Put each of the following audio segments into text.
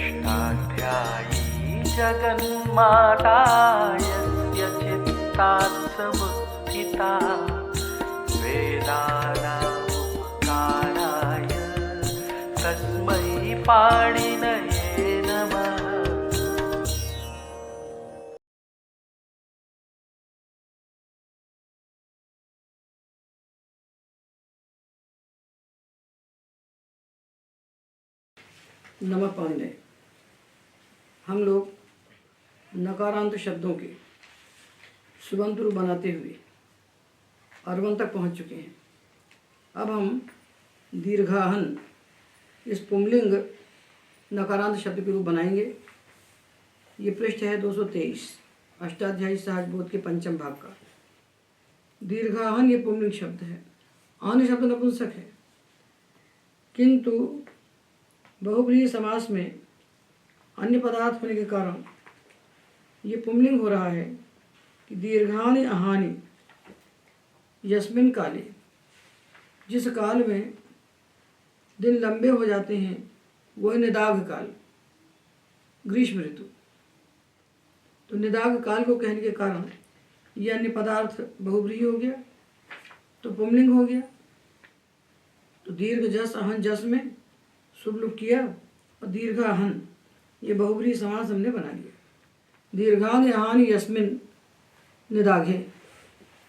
षष्ठाध्यायी जगन्माता यस्य चित्तात् समुत्थिता वेदानामुपकाराय तस्मै पाणिनये नमः। नमः पांडे। हम लोग नकारांत शब्दों के सुबंत रूप बनाते हुए अर्वन तक पहुंच चुके हैं। अब हम दीर्घाहन इस पुंलिंग नकारांत शब्द के रूप बनाएंगे। ये पृष्ठ है 223 अष्टाध्यायी सहज बोध के पंचम भाग का। दीर्घाहन ये पुंलिंग शब्द है। आन शब्द नपुंसक है, किंतु बहुब्रीहि समास में अन्य पदार्थ होने के कारण ये पुंलिंग हो रहा है कि दीर्घानि अहानि यस्मिन काले, जिस काल में दिन लंबे हो जाते हैं वह निदाघ काल, ग्रीष्म ऋतु। तो निदाघ काल को कहने के कारण ये अन्य पदार्थ बहुब्रीहि हो गया, तो पुंलिंग हो गया। तो दीर्घ जस अहन जस में शुभ लुक किया और दीर्घाहन ये बहुब्रीहि समास हमने बना लिया। दीर्घान अहानि यस्मिन निदाघे,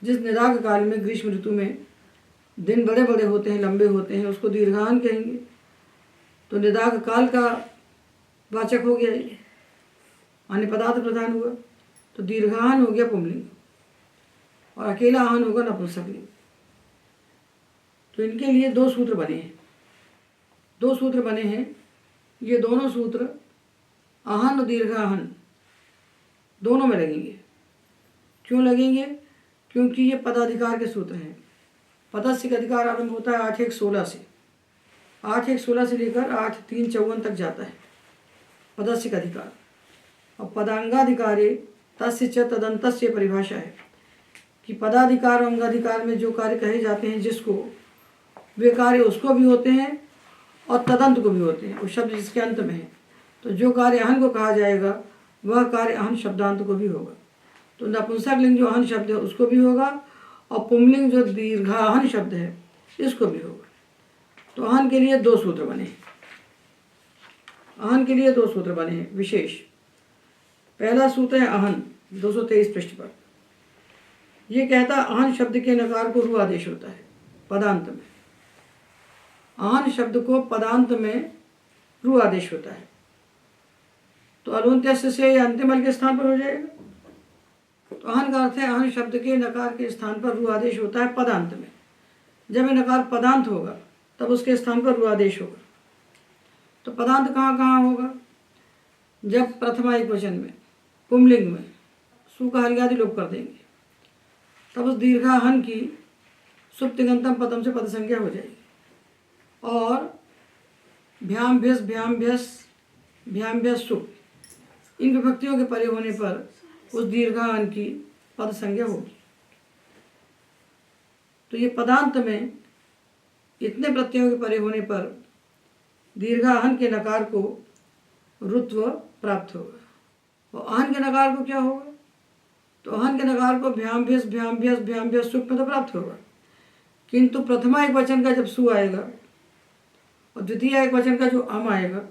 जिस निदाघ काल में ग्रीष्म ऋतु में दिन बड़े बड़े होते हैं, लंबे होते हैं, उसको दीर्घाहन कहेंगे। तो निदाघ काल का वाचक हो गया ये, अन्य पदार्थ प्रधान हुआ, तो दीर्घाहन हो गया पुंलिंग और अकेला आहन होगा नपुंसकलिंग। तो इनके लिए दो सूत्र बने हैं। दो सूत्र बने हैं। ये दोनों सूत्र आहन और दीर्घाहन दोनों में लगेंगे। क्यों लगेंगे? क्योंकि ये पदाधिकार के सूत्र हैं। पदस्थिक अधिकार आरंभ होता है 8-1-16 से। 8-1-16 से लेकर 8-3-54 तक जाता है पदस्थिक अधिकार। और पदांगाधिकारे तस्य च तदंतस्य परिभाषा है कि पदाधिकार और अंगाधिकार में जो कार्य कहे जाते हैं जिसको, वे कार्य उसको भी होते हैं और तदंत को भी होते हैं, उस शब्द जिसके अंत में है। तो जो कार्य अहन को कहा जाएगा वह कार्य अहन शब्दांत को भी होगा। तो नपुंसक लिंग जो अहन शब्द है उसको भी होगा और पुंलिंग जो दीर्घाहन शब्द है इसको भी होगा। तो अहन के लिए दो सूत्र बने हैं। अहन के लिए दो सूत्र बने हैं विशेष। पहला सूत्र है अहन 223 पृष्ठ पर। यह कहता अहन शब्द के नकार को रु आदेश होता है पदांत में। अहन शब्द को पदांत में रु आदेश होता है। तो अलून्त्यस्य से या अंतिम अल के स्थान पर हो जाएगा। तो अहन का अर्थ है अहन शब्द के नकार के स्थान पर रु आदेश होता है पदांत में। जब ये नकार पदांत होगा तब उसके स्थान पर रु आदेश होगा। तो पदांत कहाँ कहाँ होगा? जब प्रथमा एक वचन में पुंलिंग में सु का हल्गादि लोप कर देंगे तब उस दीर्घाहन की सुप्तिगंतम पदम से पद संज्ञा हो जाएगी। और भ्याम भ्यस सुप, इन विभक्तियों के परे होने पर उस दीर्घाहन की पद संज्ञा होगी। तो ये पदांत में इतने प्रत्ययों के परे होने पर दीर्घाहन के नकार को रुत्व प्राप्त होगा। और आहन के नकार को क्या होगा? तो आहन के नकार को भ्याम भ्यस सुप में तो प्राप्त होगा, किंतु प्रथमा एक वचन का जब सु आएगा और द्वितीय एक वचन का जो अम आएगा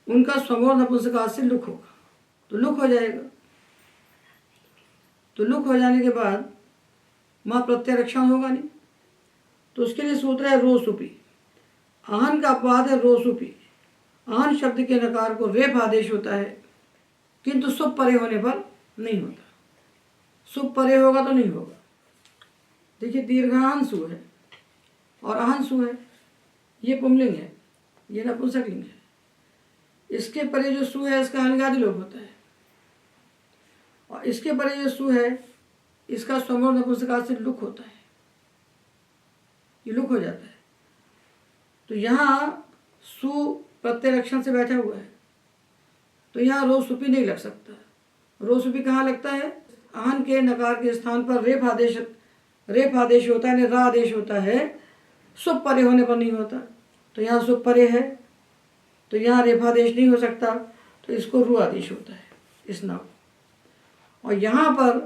उनका स्वमोर नपुंसकात से लुक होगा। तो लुक हो जाएगा। तो लुक हो जाने के बाद माँ प्रत्यय रक्षण होगा नहीं। तो उसके लिए सूत्र है रोसुपी। आहन का अपवाद है रोसुपी। आहन शब्द के नकार को रेफ आदेश होता है, किंतु सुप परे होने पर नहीं होता। सुप परे होगा तो नहीं होगा। देखिए दीर्घाहन सु है और आहन सु है, ये पुंलिंग है, ये नपुंसक लिंग है। इसके परे जो सु है इसका हल्गादि लोप होता है और इसके परे जो सु है इसका स्वमोर नपुंसकात से लुक होता है, ये लुक हो जाता है। तो यहाँ सु प्रत्यय लक्षण से बैठा हुआ है, तो यहाँ रोसुपी नहीं लग सकता। रोसुपी कहाँ लगता है? आहन के नकार के स्थान पर रेफ आदेश होता है, रा आदेश होता है, सुप परे होने पर नहीं होता। तो यहाँ सुप परे है तो यहाँ रेफादेश नहीं हो सकता, तो इसको रू आदेश होता है इस ना को। और यहाँ पर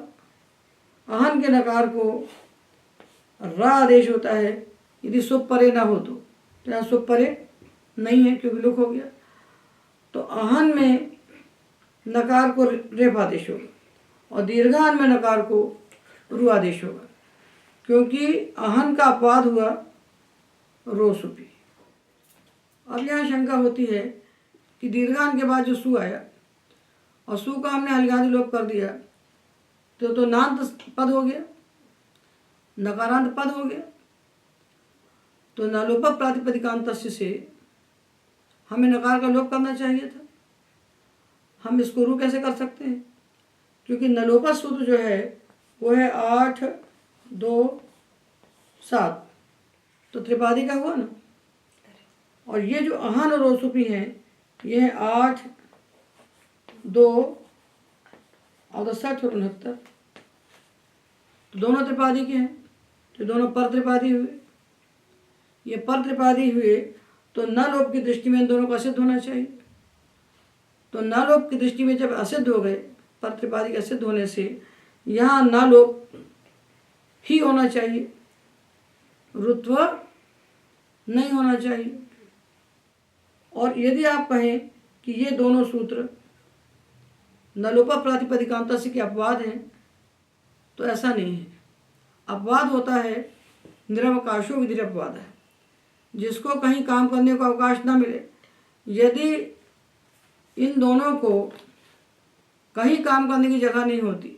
अहन के नकार को रा आदेश होता है यदि सुप परे ना हो तो यहाँ सुप परे नहीं है क्योंकि लुक हो गया, तो अहन में नकार को रेफ आदेश होगा और दीर्घान में नकार को रू आदेश होगा, क्योंकि अहन का अपवाद हुआ रो सुपी। अब यहाँ शंका होती है कि दीर्घान के बाद जो सु आया और सु का हमने हलगादि लोप कर दिया तो नांत पद हो गया, नकारांत पद हो गया। तो नलोप प्रातिपदिकांत से हमें नकार का लोप करना चाहिए था। हम इसको रू कैसे कर सकते हैं, क्योंकि नलोपा सूत्र जो है वो है 8, 2, 7, तो त्रिपादी का हुआ ना। और ये जो अहन और रोसुपी हैं ये है 8, 2 और 60 और 69, तो दोनों त्रिपादी के हैं, तो दोनों पर त्रिपादी हुए। ये पर त्रिपादी हुए तो न लोप की दृष्टि में इन दोनों को असिद्ध होना चाहिए। तो न लोप की दृष्टि में जब असिद्ध हो गए, पर त्रिपादी के असिद्ध होने से यहाँ न लोप ही होना चाहिए, रुत्व नहीं होना चाहिए। और यदि आप कहें कि ये दोनों सूत्र नलोपा प्रातिपदिकांत के अपवाद हैं, तो ऐसा नहीं है। अपवाद होता है निरवकाशो विधि अपवाद है, जिसको कहीं काम करने का अवकाश ना मिले। यदि इन दोनों को कहीं काम करने की जगह नहीं होती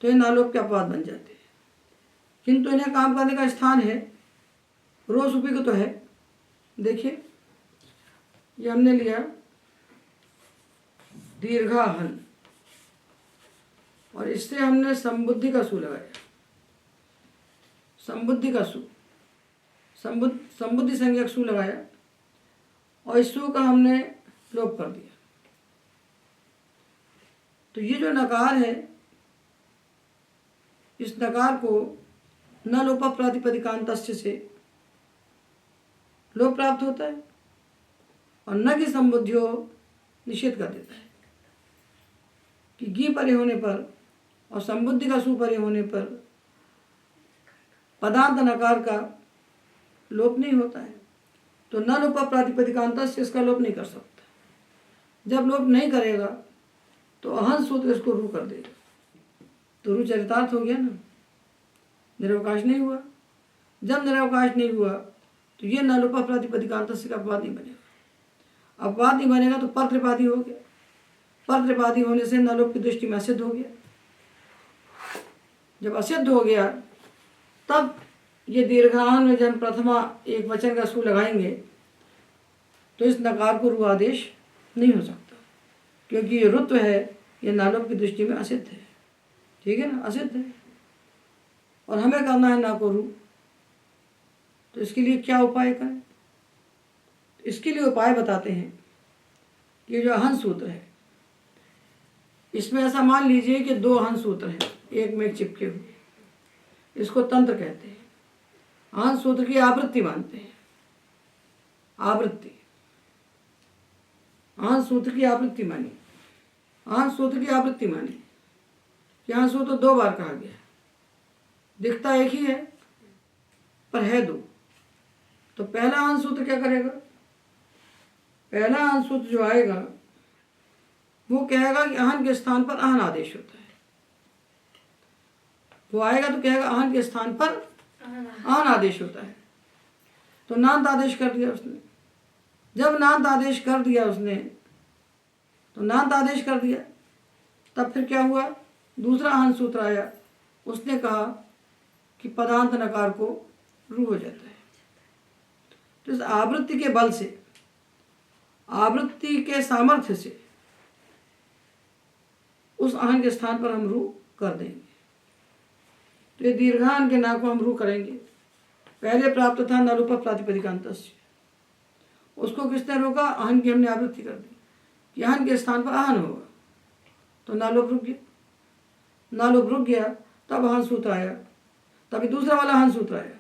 तो ये नालोप के अपवाद बन जाते हैं, किंतु इन्हें काम करने का स्थान है, रो सुपी को तो है। देखिए ये हमने लिया दीर्घाहन और इससे हमने संबुद्धि का सु लगाया, संबुद्धि का सु, संबुद्धि संज्ञक सु लगाया और इस सु का हमने लोप कर दिया। तो ये जो नकार है, इस नकार को न लोप प्रातिपदिकांत से लोप प्राप्त होता है और न की संबुद्धियो निषेध कर देता है कि गी परे होने पर और संबुद्धि का सु परे होने पर पदांत नकार का लोप नहीं होता है। तो न लोप प्रातिपदिकांत से इसका लोप नहीं कर सकता। जब लोप नहीं करेगा तो अहन सूत्र इसको रू कर देगा, तो रू चरितार्थ हो गया ना, निरवकाश नहीं हुआ। जब निरवकाश नहीं हुआ तो ये न लोप प्रातिपदिकांत से का अपवाद नहीं बनेगा। अपवाद नहीं बनेगा तो पर त्रिपादी हो गया, पर त्रिपादी होने से न लोप की दृष्टि में असिद्ध हो गया। जब असिद्ध हो गया तब ये दीर्घाहन में जब प्रथमा एक वचन का सु लगाएंगे तो इस नकार को रू आदेश नहीं हो सकता, क्योंकि ये रुत्व है, ये नालोप की दृष्टि में असिद्ध है। ठीक है ना, असिद्ध है और हमें करना है ना को रू। तो इसके लिए क्या उपाय करें? इसके लिए उपाय बताते हैं। ये जो अहन सूत्र है, इसमें ऐसा मान लीजिए कि 2 अहन सूत्र हैं, एक में एक चिपके हुए, इसको तंत्र कहते हैं। अहन सूत्र की आवृत्ति मानते हैं, आवृत्ति, अहन सूत्र की आवृत्ति मानी, अहन सूत्र की आवृत्ति मानी। यहाँ सूत्र 2 बार कहा गया, दिखता एक ही है पर है 2। तो पहला अहन सूत्र क्या करेगा? पहला अहन सूत्र जो आएगा वो कहेगा कि अहन के स्थान पर अहन आदेश होता है। वो आएगा तो कहेगा अहन के स्थान पर अहन आदेश होता है। तो नांत आदेश कर दिया उसने। जब नांत आदेश कर दिया उसने, तो नांत आदेश कर दिया, तब फिर क्या हुआ? दूसरा अहन सूत्र आया, उसने कहा कि पदांत नकार को रू हो जाता है। तो इस आवृत्ति के बल से, आवृत्ति के सामर्थ्य से उस अहन के स्थान पर हम रू कर देंगे। तो ये दीर्घान के ना को हम रू करेंगे। पहले प्राप्त था नलोप प्रातिपदिकांत, उसको किसने रोका? अहन की हमने आवृत्ति कर दी कि अहन के स्थान पर अहन होगा, तो नालोप रुक गया। नालोप रुक गया तब अहन सूत्र आया, तभी दूसरा वाला अहन सूत्र आया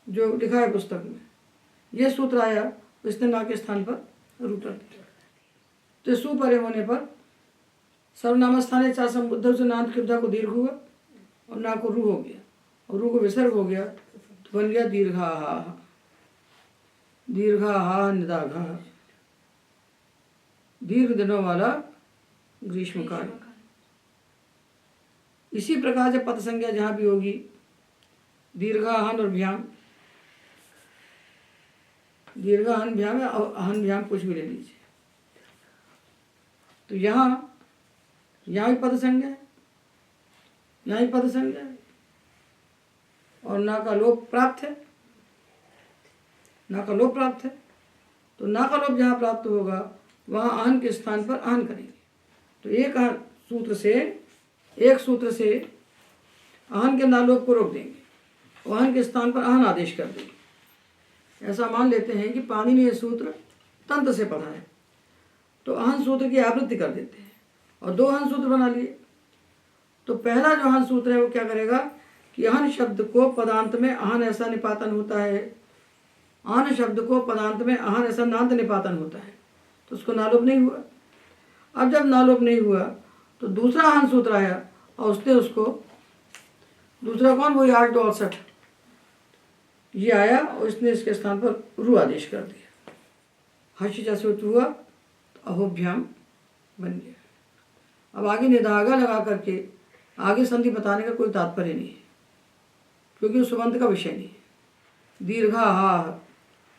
जो लिखा है पुस्तक में। ये सूत्र आया इसने ना के स्थान पर रू कर दिया। तो सु परे होने पर सर्वनाम स्थाने चा संबुद्ध से नाम कृपदा को दीर्घ हुआ और ना को रू हो गया और रू को विसर्ग हो गया तो बन गया दीर्घा हा, दीर्घा हा निदाघा, दीर्घ दिनों वाला ग्रीष्मकाल। इसी प्रकार से पद संज्ञा जहाँ भी होगी दीर्घाहन और भ्याम, दीर्घाहन भ्याम या अहन भ्याम कुछ भी ले लीजिए, तो यहाँ भी पद संज्ञा है, यहाँ भी पद संज्ञा है और ना का लोप प्राप्त है, ना का लोप प्राप्त है। तो ना का लोप जहाँ प्राप्त होगा वहाँ अहन के स्थान पर अहन करेंगे। तो एक सूत्र से अहन के नालोप को रोक देंगे और अहन के स्थान पर अहन आदेश कर देंगे। ऐसा मान लेते हैं कि पाणिनि ने यह सूत्र तंत्र से पढ़ा है तो अहन सूत्र की आवृत्ति कर देते हैं और दो अहन सूत्र बना लिए। तो पहला जो अहन सूत्र है वो क्या करेगा कि अहन शब्द को पदांत में अहन ऐसा निपातन होता है, अहन शब्द को पदांत में अहन ऐसा नांत निपातन होता है, तो उसको नालोप नहीं हुआ। अब जब नालोप नहीं हुआ तो दूसरा अहन सूत्र आया और उसने उसको, दूसरा कौन, वही 8 2 68 ये आया और इसने इसके स्थान पर रू आदेश कर दिया। हर्षिचा सूत्र हुआ तो अहोभ्याम बन गया। अब आगे निधागा लगा करके आगे संधि बताने का कोई तात्पर्य नहीं है क्योंकि वो सुबंत का विषय नहीं है। दीर्घा हा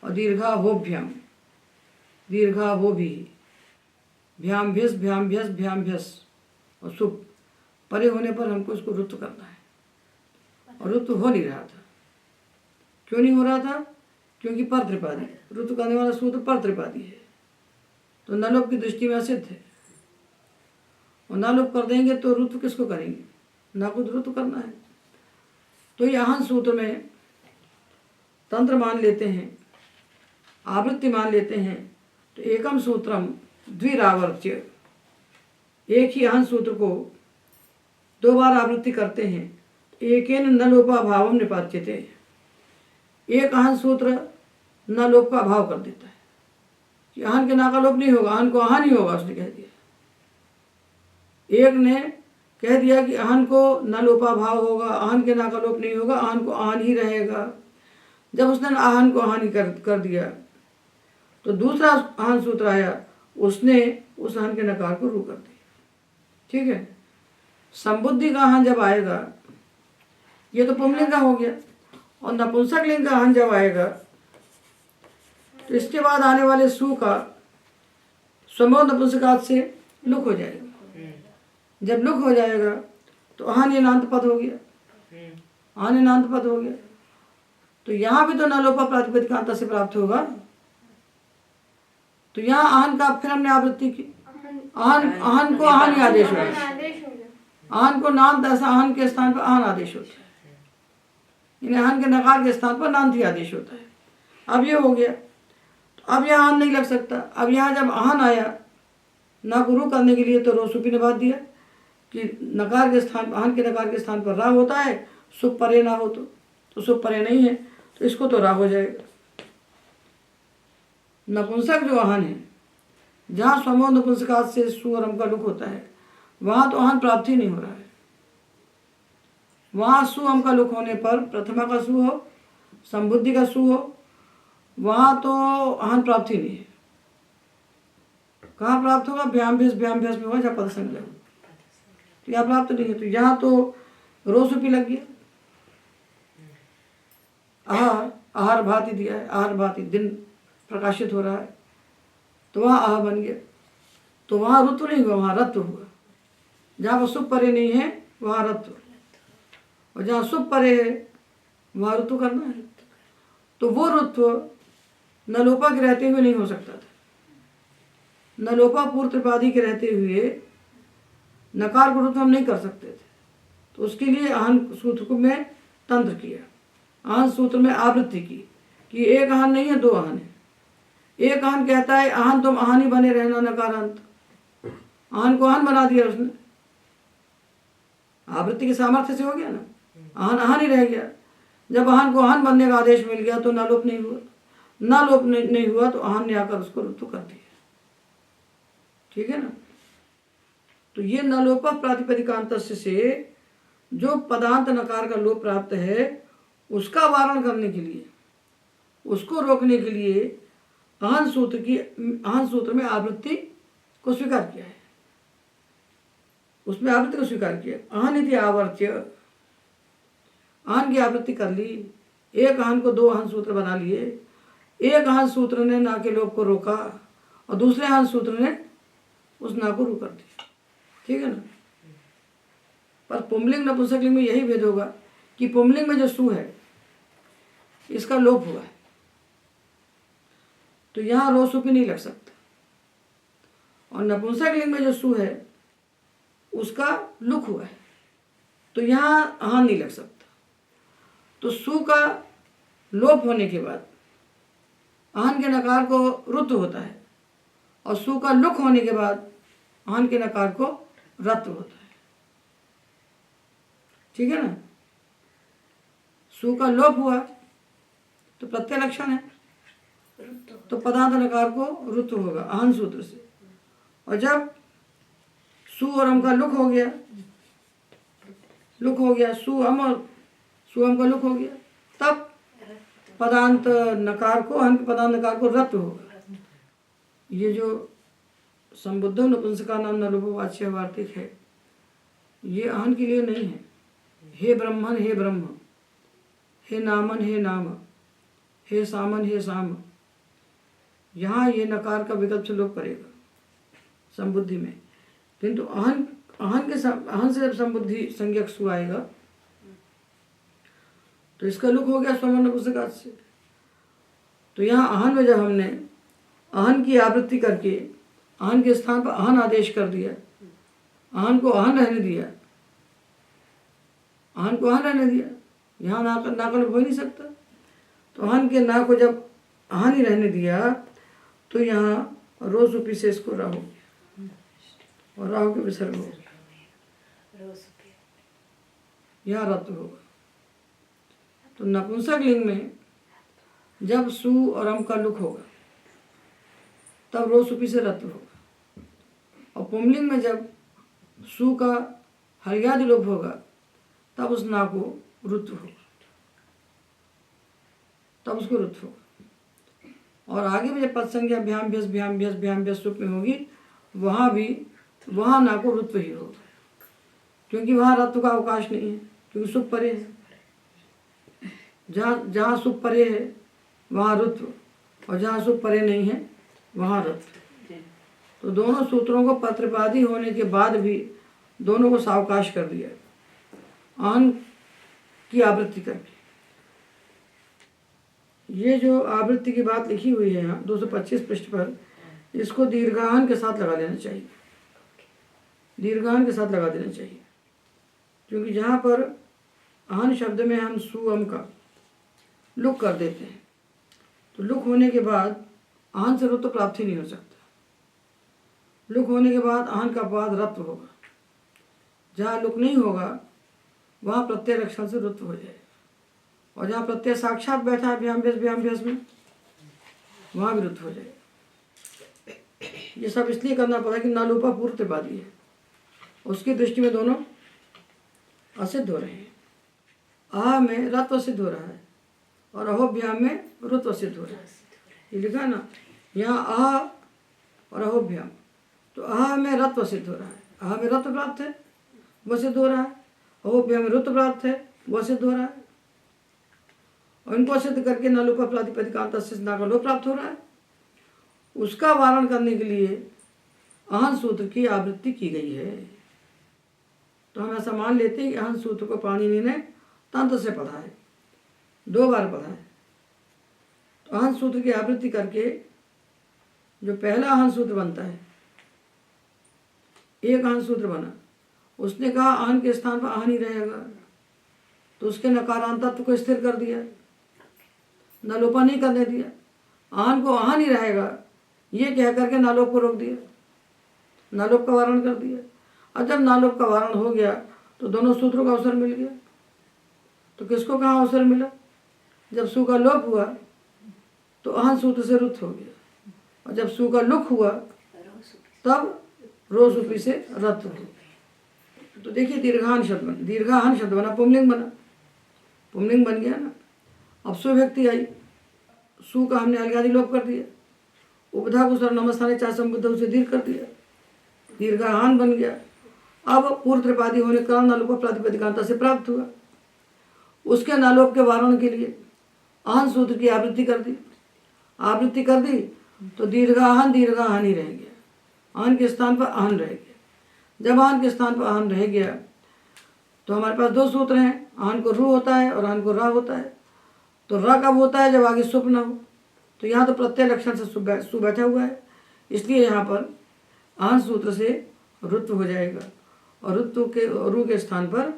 और दीर्घा होभ्याम, दीर्घा हो भी, भ्याम भ्यस भ्याम भ्यस भ्याम भ्यस और सुप परे होने पर हमको इसको ऋतु करना है और ऋतु हो नहीं रहा था। क्यों नहीं हो रहा था? क्योंकि पर त्रिपादी, ऋतु करने वाला सूत्र पर त्रिपादी है तो नलोप की दृष्टि में असिद्ध है और नालोप कर देंगे तो ऋतु किसको करेंगे, ना खुद ऋतु करना है। तो ये अहन सूत्र में तंत्र मान लेते हैं, आवृत्ति मान लेते हैं। तो एकम सूत्रम द्विरावर्त्य, एक ही अहन सूत्र को 2 बार आवृत्ति करते हैं। एकेन न लोपा भावम निपात्यते, एक अहन सूत्र न लोप का अभाव कर देता है कि अहन के ना का लोप नहीं होगा, अहन को अहन ही होगा, उसने कह दिया। एक ने कह दिया कि अहन को न लोपा भाव होगा, अहन के ना का लोप नहीं होगा, अहन को अहन ही रहेगा। जब उसने अहन को अहन ही कर दिया तो दूसरा अहन सूत्र आया, उसने उस अहन के नकार को रू कर दिया। ठीक है, संबुद्धि का अहन जब आएगा, ये तो पुंलिंग का हो गया, और नपुंसक लिंग का अहन जब आएगा तो इसके बाद आने वाले सु का स्वमो नपुंसकात से लुक हो जाएगा। जब लुक हो जाएगा तो अहन नांत पद हो गया, अहन नांत पद हो गया। तो यहाँ भी तो नलोपा प्रातिपदिकांत से प्राप्त होगा। तो यहाँ अहन का फिर हमने आवृत्ति की, अहन को अहन ही आदेश होगा, अहन को नांत ऐसा अहन के स्थान पर अहन आदेश होता है, यानी अहन के नकार के स्थान पर नांत ही आदेश होता है। अब ये हो गया, तो अब यहाँ अहन नहीं लग सकता। अब यहाँ जब अहन आया ना गुरु करने के लिए तो रोसुपी ने बात दिया कि नकार के स्थान, अहन के नकार के स्थान पर रा होता है, सुप परे ना हो तो सुप परे नहीं है तो इसको तो रा हो जाएगा। नपुंसक जो अहन है, जहाँ समूह नपुंसकात से सु और अम का लुक होता है, वहाँ तो अहन प्राप्ति नहीं हो रहा है। वहाँ सु अम का लुक होने पर प्रथमा का सु हो, संबुद्धि का सु हो, वहाँ तो अहन प्राप्ति नहीं है। कहाँ प्राप्त होगा? भ्याम भ्यस में होगा जहाँ पद संज्ञा हो, तो यहाँ प्राप्त नहीं है। तो यहाँ तो रोसुपी लग गया, आहार भाति दिया है, आहार भाति दिन प्रकाशित हो रहा है तो वहाँ आह बन गया। तो वहाँ ऋतु नहीं हुआ, वहाँ रत्व हुआ। जहाँ पर सुप परे नहीं है वहाँ रत्व, और जहाँ सुप परे है वहाँ ऋतु करना है। तो वो ऋतु नलोपा के रहते हुए नहीं हो सकता था। नलोपा पूर्व त्रिपादी के रहते हुए नकार को ऋतु हम नहीं कर सकते थे। तो उसके लिए अहन सूत्र में तंत्र किया, अहन सूत्र में आवृत्ति की कि एक अहन नहीं है, 2 अहन है। एक अहन कहता है अहन तुम अहन ही बने रहना, नकारांत, अहन को अहन बना दिया उसने, आवृत्ति के सामर्थ्य से हो गया ना, अहन अहन ही रह गया। जब अहन को अहन बनने का आदेश मिल गया तो नालोप नहीं हुआ, ना लोप नहीं हुआ तो आहन ने आकर उसको ऋतु कर दिया। ठीक है ना। तो ये न लोप प्रातिपदिकांत से जो पदांत नकार का लोप प्राप्त है उसका वारण करने के लिए, उसको रोकने के लिए आहन सूत्र में आवृत्ति को स्वीकार किया है। उसमें आवृत्ति को स्वीकार किया। आहन इति आवर्त्य, आहन की आवृत्ति कर ली। एक आहन को दो आहन सूत्र बना लिए। एक आहन सूत्र ने ना के लोप को रोका और दूसरे आहन सूत्र ने उस ना को रू कर दिया। ठीक है ना। पर पुंलिंग नपुंसकलिंग में यही भेद होगा कि पुंलिंग में जो सु है इसका लोप हुआ है तो यहाँ रो सुपी नहीं लग सकता, और नपुंसकलिंग में जो सु है उसका लुक हुआ है तो यहाँ आहन नहीं लग सकता। तो सु का लोप होने के बाद आहन के नकार को रुत्व होता है और सु का लुक होने के बाद आहन के नकार को रत्व होता है। ठीक है ना। सु का लोप हुआ तो प्रत्यय लक्षण है तो पदांत नकार को ऋतु होगा आहन सूत्र से, और जब सु और अम का लुक हो गया सु अम का लुक हो गया तब पदांत नकार को आहन के पदांत नकार को रत्व होगा। ये जो संबुद्ध नपुंसका नाम नलोपवाच्य वार्तिक है ये आहन के लिए नहीं है। हे ब्रह्मन हे ब्रह्म, हे नामन हे नाम, हे सामन हे साम, यहाँ ये नकार का विकल्प से लोप करेगा संबुद्धि में, किंतु आहन से जब संबुद्धि संज्ञक सु आएगा तो इसका लुक हो गया स्वमन नपुंसकात से। तो यहाँ आहन में जब हमने आहन की आवृत्ति करके आहन के स्थान पर आहन आदेश कर दिया, आहन को आहन रहने दिया, यहाँ ना का लोप हो नहीं सकता। तो आहन के ना को जब आहन ही रहने दिया तो यहाँ रो सुपी से इसको राहु और राहु के विसर्ग हो यहाँ रत्व होगा। तो नपुंसक लिंग में जब सु और अम का लुक होगा तब रो सुपी से रत्व होगा, और पुंलिंग में जब सु का हर्यादि लोप होगा तब उस ना को ऋतु होगा, तब उसको ऋतु होगा। और आगे में जब पद संज्ञा भ्याम व्यस सुप में होगी वहाँ ना को ऋत्व ही होगा, क्योंकि वहाँ रत्व का अवकाश नहीं है, क्योंकि सुप परे है। जहाँ सुप परे है वहाँ ऋत्व, और जहाँ सुप परे नहीं है वहाँ रत्व। तो दोनों सूत्रों को पत्रपादी होने के बाद भी दोनों को सावकाश कर दिया आहन की आवृत्ति करके। ये जो आवृत्ति की बात लिखी हुई है यहाँ 225 पृष्ठ पर, इसको दीर्घाहन के साथ लगा देना चाहिए, दीर्घाहन के साथ लगा देना चाहिए, क्योंकि जहाँ पर आहन शब्द में हम सु अम का लुक कर देते हैं तो लुक होने के बाद आहन से ऋत्व प्राप्त ही नहीं हो सकता। लुक होने के बाद आहन का अपवाद रत्व होगा, जहाँ लुक नहीं होगा वहाँ प्रत्यय लक्षण से ऋत्व हो जाएगा, और जहाँ प्रत्यय साक्षात बैठा है भ्याम भ्यास में वहाँ भी ऋत्व हो जाएगा। ये सब इसलिए करना पड़ा कि नालोपा पूर्व त्रिपादी है, उसकी दृष्टि में दोनों असिद्ध हो रहे हैं। आह में रत्व सिद्ध हो रहा है और अहोभ्याम में ऋत्व सिद्ध हो रहा है। ये लिखा ना यहाँ आह और अहोभ्याम, तो आह में रत्व सिद्ध हो रहा है, आह में रत्व प्राप्त है वह सिद्ध हो रहा है, अहोभ्याम में ऋत्व प्राप्त है वह सिद्ध हो रहा है, और इनको सिद्ध करके नालोपा प्रातिपदिकांत से ना का लोप प्राप्त हो रहा है। उसका वारण करने के लिए आहन सूत्र की आवृत्ति की गई है। तो हम ऐसा मान लेते हैं कि आहन सूत्र को पाणिनि ने तंत्र से पढ़ा है, 2 बार पढ़ा है। तो आहन सूत्र की आवृत्ति करके जो पहला आहन सूत्र बनता है, एक आहन सूत्र बना, उसने कहा आहन के स्थान पर आहन ही रहेगा, तो उसके नकारांतत्व को स्थिर कर दिया, नालोपा नहीं करने दिया। आहन को आहन ही रहेगा ये कह करके नालोप को रोक दिया, नालोप का वारण कर दिया। और जब नालोप का वारण हो गया तो दोनों सूत्रों का अवसर मिल गया। तो किसको कहाँ अवसर मिला? जब सु का लोप हुआ तो अहन सूत्र से रुत हो गया, और जब सु का लुक हुआ तब रोसुपी से रत हो। तो देखिए दीर्घाहन शब्द बना, दीर्घाहन शब्द बना, पुंलिंग बना, पुंलिंग बन गया ना। अब सु व्यक्ति आई, सु का हमने अलगादि लोप कर दिया, उपधा को सर्वनामस्थाने चा संबुद्ध उसे दीर्घ कर दिया, दीर्घाहन बन गया। अब पूर्व त्रिपादी होने के कारण नालोप प्रातिपदिकांता से प्राप्त हुआ। उसके नालोप के वारण के लिए अहन सूत्र की आवृत्ति कर दी, आवृत्ति कर दी तो दीर्घाहन दीर्घाहन ही रह गया, अहन के स्थान पर अहन रह गया। जब अहन के स्थान पर अहन रह गया तो हमारे पास दो सूत्र हैं, अहन को रू होता है और अहन को रा होता है। तो रा कब होता है? जब आगे सुप न हो। तो यहाँ तो प्रत्यय लक्षण से सु बैठा हुआ है, इसलिए यहाँ पर अहन सूत्र से रुत्व हो जाएगा, और रुत्व के रू के स्थान पर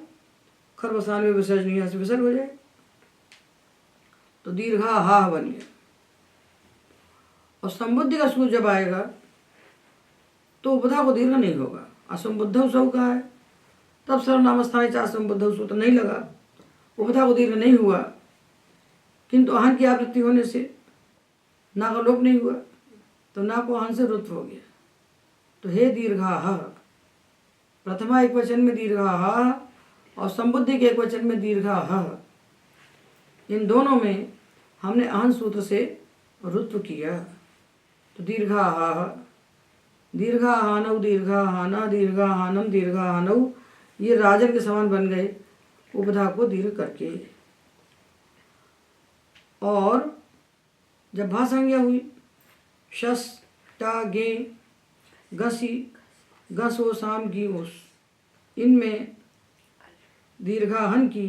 खरवसान में विसर्जन यहाँ से विसर्ग हो जाएगा। तो दीर्घा हा बन गया। और संबुद्धि का सूत्र जब आएगा तो उपधा को दीर्घ नहीं होगा, असंबुद्ध सौ का है, तब सर्वनामस्थाने चा असंबुद्ध सूत्र नहीं लगा, उपधा को दीर्घ नहीं हुआ, किंतु अहन की आवृत्ति होने से ना का लोप नहीं हुआ, तो ना को अहन से रुत्व हो गया। तो हे दीर्घा, प्रथमा एक वचन में दीर्घा और संबुद्धि के एक वचन में दीर्घा, इन दोनों में हमने अहन सूत्र से रुत्व किया। तो दीर्घा दीर्घाहानौ दीर्घाहाना दीर्घाहानम दीर्घाहानौ, ये राजन के समान बन गए उपधा को दीर्घ करके। और जब भा संज्ञा हुई, शस टा गे गसी गस हो साम गी ओस, इनमें दीर्घाहन की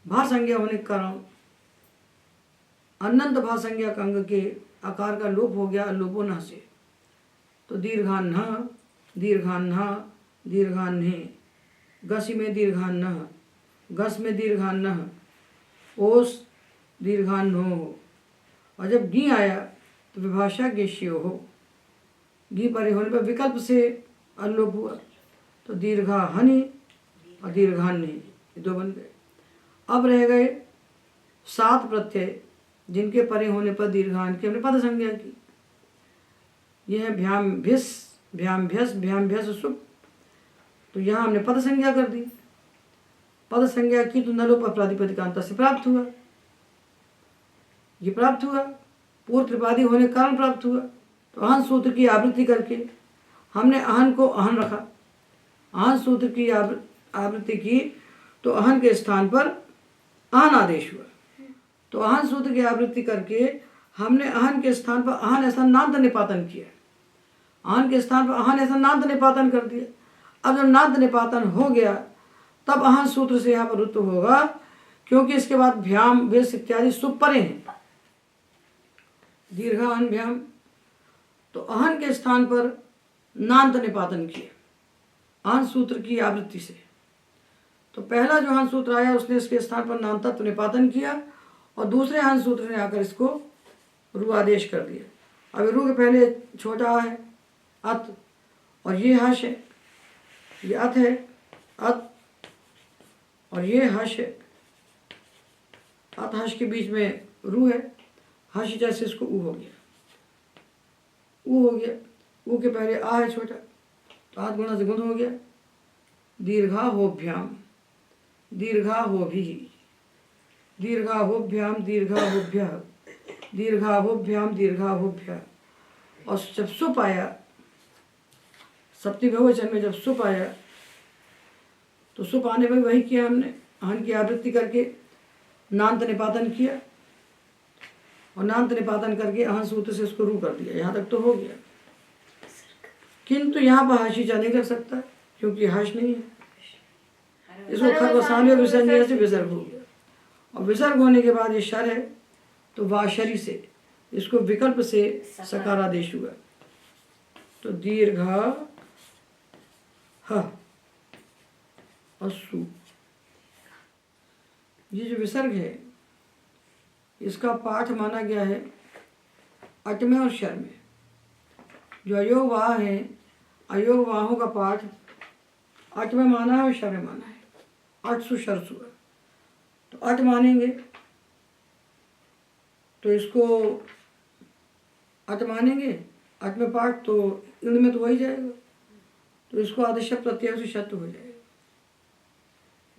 भा संज्ञा होने के कारण अनंत भा संज्ञा का अंग के आकार का लोप हो गया, लोपोन से। तो दीर्घान्ह दीर्घान्ह दीर्घान्हे, गसी में दीर्घान्ह, गस में दीर्घान्ह, ओस दीर्घान्हो। और जब गी आया तो विभाषा गेश्यो हो, गी परे होने पर विकल्प से अलोप हुआ, तो दीर्घाहनि और दीर्घान्हे, ये दो बन गए। अब रह गए 7 प्रत्यय जिनके परे होने पर दीर्घाहन की हमने पद संज्ञा की। यह है भ्याम भिस, भ्याम भ्यस, भ्याम भ्यस सुप। तो यहाँ हमने पद संज्ञा कर दी, पद संज्ञा की तो नलोप प्रातिपदिकांता से प्राप्त हुआ, ये प्राप्त हुआ, पूर्व त्रिपादी होने के कारण प्राप्त हुआ। तो अहन सूत्र की आवृत्ति करके हमने अहन को अहन रखा, अहन सूत्र की आवृत्ति की तो अहन के स्थान पर अहन आदेश हुआ। तो अहन सूत्र की आवृत्ति करके हमने अहन के स्थान पर अहन ऐसा नांत निपातन किया, अहन के स्थान पर अहन ऐसा नांत निपातन कर दिया। अब जब नांत निपातन हो गया तब अहन सूत्र से यहाँ पर रुत्व होगा, क्योंकि इसके बाद भ्याम वेश इत्यादि सुप परे हैं, दीर्घाहन भ्याम। तो अहन के स्थान पर नांत निपातन किया अहन सूत्र की आवृत्ति से। तो पहला जो अहन सूत्र आया उसने इसके स्थान पर नांतत्व निपातन किया, और दूसरे अहन सूत्र ने आकर इसको रू आदेश कर दिया। अब रू के पहले छोटा है अत, और ये हश है, ये अत है अत, और ये हश है, अत हश के बीच में रू है, हश जैसे इसको ऊ हो गया, ऊ हो गया, ऊ के पहले आ है छोटा, तो आत गुणा से गुण हो गया। दीर्घा होभ्याम दीर्घा हो भी, दीर्घा होभ्याम दीर्घा होभ्य, दीर्घा होभ्याम दीर्घा होभ्य। और जब सुप आया, सप्तमी बहुवचन में जब सुप आया तो सुप आने पर वही किया हमने, अहन की आवृत्ति करके नांत निपातन किया, और नांत निपातन करके अहन सूत्र से उसको रू कर दिया। यहाँ तक तो हो गया, किंतु यहाँ पर हाशिचा नहीं लग सकता क्योंकि हाश नहीं है, इसको खरवसान्य विसर्जन से विसर्ग हो गया, और विसर्ग होने के बाद ये शर है तो वाशरी से इसको विकल्प से सकारादेश हुआ। तो दीर्घा ह और सु, ये जो विसर्ग है इसका पाठ माना गया है अट में और शर में। जो अयोग वाह है, अयोग वाहों का पाठ अट में माना है और शर में माना है, अट सु शर सु। तो अट मानेंगे तो इसको अट मानेंगे, अट में पाठ तो इण में तो हो ही जाएगा, तो इसको आदेशक प्रत्यय से शब्द हो जाएगा,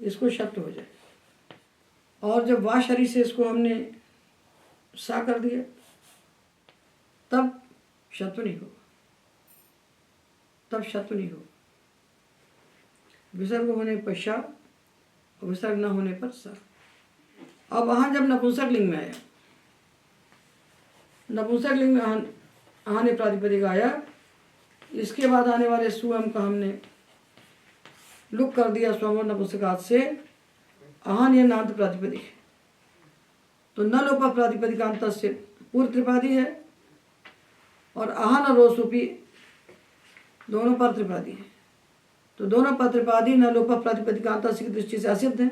इसको शब्द हो जाएगा। और जब वा शरीर से इसको हमने सा कर दिया तब शत्रु नहीं होगा, तब शत्रु नहीं होगा। विसर्ग होने पर शा और विसर्ग न होने पर सा। अब वहाँ जब नपुंसक लिंग में आया, नपुंसक लिंग में आने प्रातिपदिक आया, इसके बाद आने वाले सुअम का हमने लुक कर दिया स्वम और नपुंसकात से। आहान ये नांत प्रातिपदिक है, तो न लोपा प्रातिपदिकांत से पूर्व त्रिपादी है, और आहान और रोसुपी दोनों पर त्रिपादी है, तो दोनों पर त्रिपादी न लोपा प्रातिपदिकांत की दृष्टि से असिद्ध है।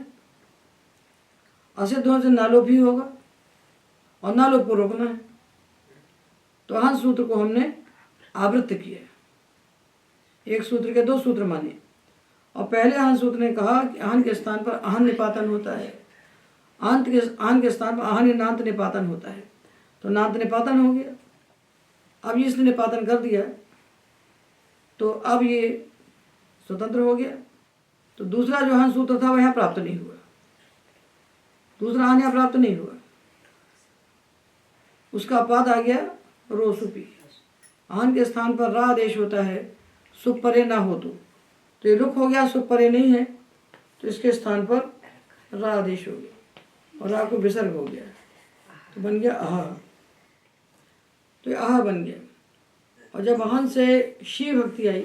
असिद्ध होने से नालोप ही होगा और नालोप को रोकना है, तो अहन सूत्र को हमने आवृत्त किया। एक सूत्र के दो सूत्र माने, और पहले अहन सूत्र ने कहा कि अहन के स्थान पर अहन निपातन होता है, अहन के स्थान पर अहन नांत निपातन होता है, तो नांत निपातन हो गया। अब इसने निपातन कर दिया तो अब ये स्वतंत्र हो गया, तो दूसरा जो अहन सूत्र था वह यहाँ प्राप्त नहीं हुआ, दूसरा अहन यहाँ प्राप्त नहीं हुआ, उसका पाद आ गया रोसुपी। अहन के स्थान पर रा आदेश होता है, सुप परे ना हो तो ये रुख हो गया, सुप परे नहीं है तो इसके स्थान पर रा आदेश हो गया और रा को विसर्ग हो गया, तो बन गया आहा, तो आहा बन गया। और जब अहन से शी भक्ति आई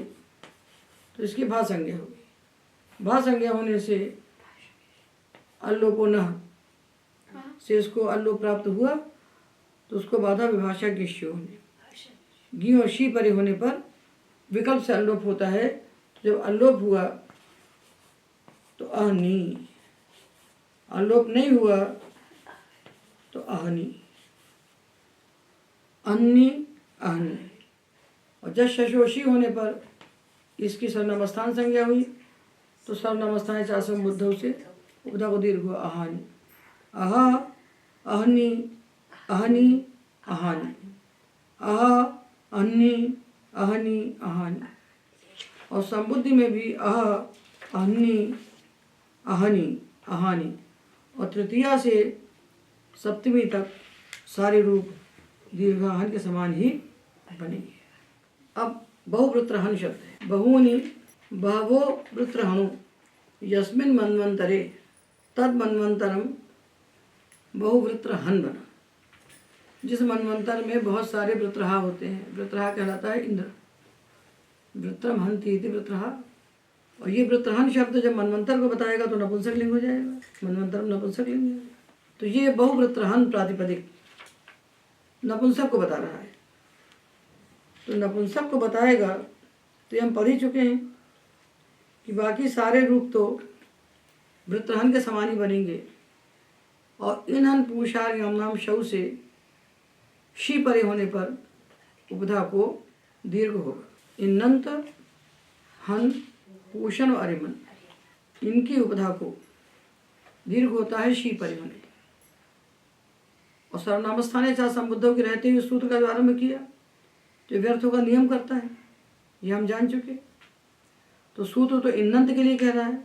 तो इसकी भा संज्ञा हो गई। भा संज्ञा होने से अल्लोपो न से इसको अल्लोप प्राप्त हुआ, तो उसको बाधा विभाषा गिश्य होने, गी और शी परे होने पर विकल्प से अल्लोप होता है। तो जब अल्लोप हुआ तो अहनी, अल्लोप नहीं हुआ तो अहनी, अन्नी अहनी। और जब शशोशी होने पर इसकी सर्वनामस्थान संज्ञा हुई, तो सर्वनामस्थान चासम बुद्ध से उपधा को दीर्घ हुआ अहानी, अहा अहनी अहनी अहानी, अहा अन्नी अहनी अहानी। और संबुद्धि में भी अह अहनी अहनी अहानी, और तृतीया से सप्तमी तक सारे रूप दीर्घाहन के समान ही बनेंगे। अब बहुवृत्रहन शब्द है, बहूनि बहवो वृत्रहणु यस्मिन् मन्वंतरे तद मन्वंतरम बहुवृत्रहन बना। जिस मनवंतर में बहुत सारे वृत्रहा होते हैं, वृत्रहा कहलाता है इंद्र, वृत्रम हंति इति वृत्रहा। और ये वृत्रहन शब्द जब मनवंतर को बताएगा तो नपुंसक लिंग हो जाएगा, मनवंतरम नपुंसक लिंग है। तो ये बहुवृत्रहन प्रातिपदिक नपुंसक को बता रहा है, तो नपुंसक को बताएगा तो हम पढ़ ही चुके हैं कि बाकी सारे रूप तो वृत्रहन के समान ही बनेंगे। और इनहन पूषार यम नाम शव से शी परे होने पर उपधा को दीर्घ होगा। इन्नंत हन पूषण और अरिमन, इनकी उपधा को दीर्घ होता है शी परे होने। और सर्वनामस्थाने चाह संबुद्धों के रहते हुए सूत्र का जो आरंभ किया जो व्यर्थों का नियम करता है, ये हम जान चुके। तो सूत्र तो इन्नंत के लिए कह रहा है,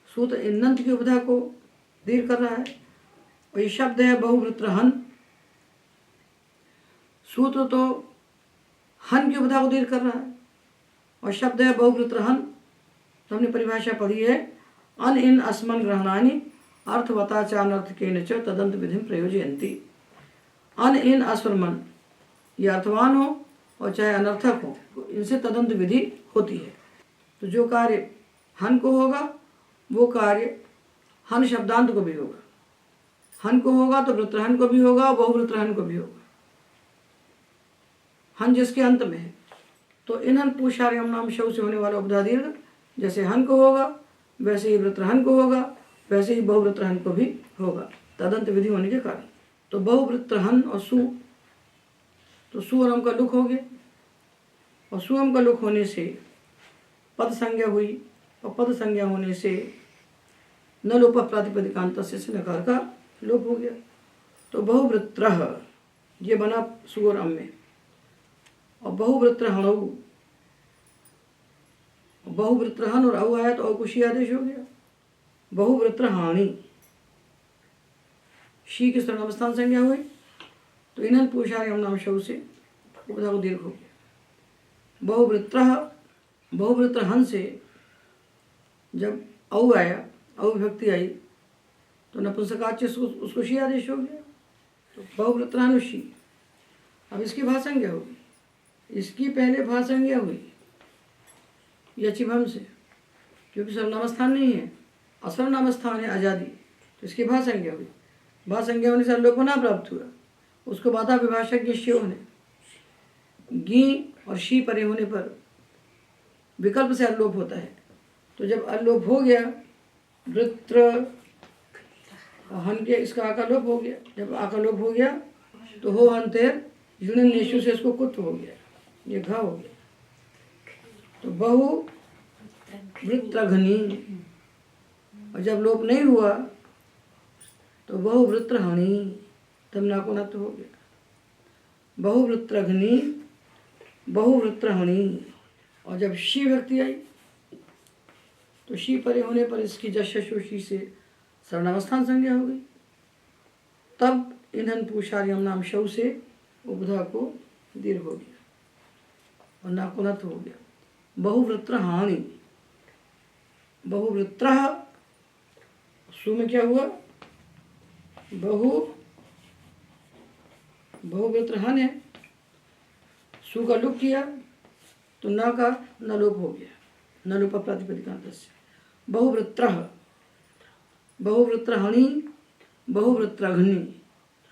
सूत्र इन्नंत की उपधा को दीर्घ कर रहा है। और ये शब्द है बहुवृत्रहन, सूत्र तो हन की उपधा को दीर्घ कर रहा है, और शब्द है बहुवृत्रहन। तो हमने परिभाषा पढ़ी है, अन इन अस्मन ग्रहणानि अर्थवता च अनर्थ के न च तदंत विधि प्रयोजयन्ति। अन इन अस्वरमन, ये अर्थवान हो और चाहे अनर्थक हो, तो इनसे तदंत विधि होती है। तो जो कार्य हन को होगा वो कार्य हन शब्दांत को भी होगा, हन को होगा तो वृत्रहन को भी होगा और बहुवृत्रहन को भी होगा। हन जिसके अंत में है, तो इन्हन पूषार यम नाम शव से होने वाला उपधा दीर्घ जैसे हन को होगा वैसे ही वृत्रहन को होगा, वैसे ही बहुवृत्रहन को भी होगा तदंत विधि होने के कारण। तो बहुवृत्रहन और सु, तो सु और हम का लुक हो गया, और सुअम का लुक होने से पद संज्ञा हुई, और पद संज्ञा होने से न लोप प्रातिपदिकांत से नकार का लोप हो गया। तो बहुवृत्रह ये बना सु और अम में। और बहुवृत्र हणऊ, बहुवृत्र हन और अव आया तो अवकुशी आदेश हो गया। बहुवृत्र हानि, शी की सर्वनामस्थान संज्ञा हुई तो इन्हन पुरुषार्यम नाम शव से उपधा को दीर्घ हो गया। बहुवृत्र हन से जब औ आया, औ विभक्ति आई तो नपुंसकाच्य उसको शी आदेश हो गया। तो बहुवृत्रानुषी। अब इसकी भाषांज्ञा होगी, इसकी पहले भाषांज्ञा हुई यचिभम से, क्योंकि सर्वनामस्थान नहीं है, असर्वनामस्थान है आजादी, तो इसकी भाषांज्ञा हुई। भाषांज्ञा होने से अल्लोपना प्राप्त हुआ। उसको बाधा विभाषक के श्यो ने गी और शी परे होने पर विकल्प से अल्लोप होता है। तो जब अल्लोप हो गया, वृत्र हन के इसका आकालोप हो गया। जब आकालोप हो गया तो हो हंतेर युणन नेशु से इसको कुत्व हो गया, ये घ हो गया। तो बहु वृत्रघनी, और जब लोप नहीं हुआ तो बहुवृत्रहणी, तब नाकुनत्व हो गया। बहुवृत्रघनी, बहुवृत्रहणी। और जब शी व्यक्ति आई तो शी परे होने पर इसकी जशोशी से सर्वनामस्थान संज्ञा हो गई। तब ईंधन पुरुषार्यम नाम शव से उपधा को दीर्घ हो गया और नाकुनत्व हो गया। बहुवृत्र हानि, बहुवृत्र सु में क्या हुआ, बहुवृत्र हन है, सु का लुप किया तो न का न लोप हो गया, न लोप प्रातिपदिकांत से। बहुवृत्र, बहुवृत्रहणी, बहुवृत्रघनी,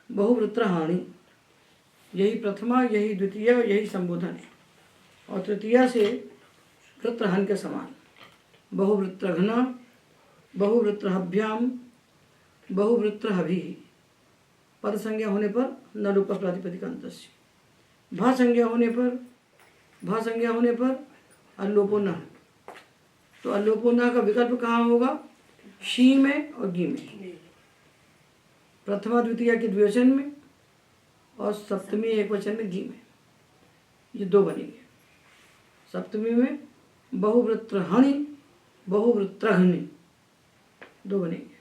बहुवृत्रहानि, यही प्रथमा, यही द्वितीय, यही संबोधन है। और तृतीया से वृत्रहन के समान। बहुवृत्रघ्ना, बहुवृत्रहभ्याम, बहुवृत्रहभि, पद संज्ञा होने पर न रूप प्रातिपदिकांत से। भा संज्ञा होने पर अल्लोपोना, तो अल्लोपोना का विकल्प कहाँ होगा, शी में और गी में। प्रथमा द्वितीया के द्विवचन में और सप्तमी एक वचन में गी में, ये दो बनेंगे। सप्तमी में बहुवृत्रहणि, बहुवृत्रघ्नि, दो बनेंगे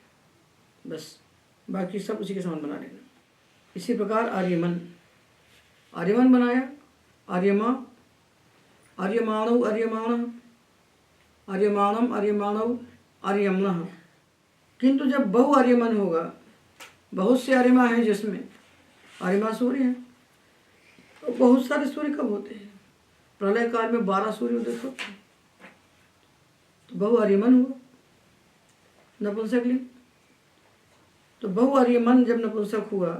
बस, बाकी सब उसी के समान बना लेना। इसी प्रकार आर्यमन, आर्यमन बनाया, आर्यमा, आर्यमाणौ, आर्यमाण, आर्यमाणम, आर्यमाणौ, आर्यमणः। किंतु जब बहु आर्यमन होगा, बहुत से आर्यमा हैं जिसमें आर्यमा सूर्य हैं, तो बहुत सारे सूर्य कब होते हैं, प्रलय काल में 12 सूर्य उदित होते हैं, तो बहु आर्यमन हुआ नपुंसक लिंग। तो बहु आर्यमन जब नपुंसक हुआ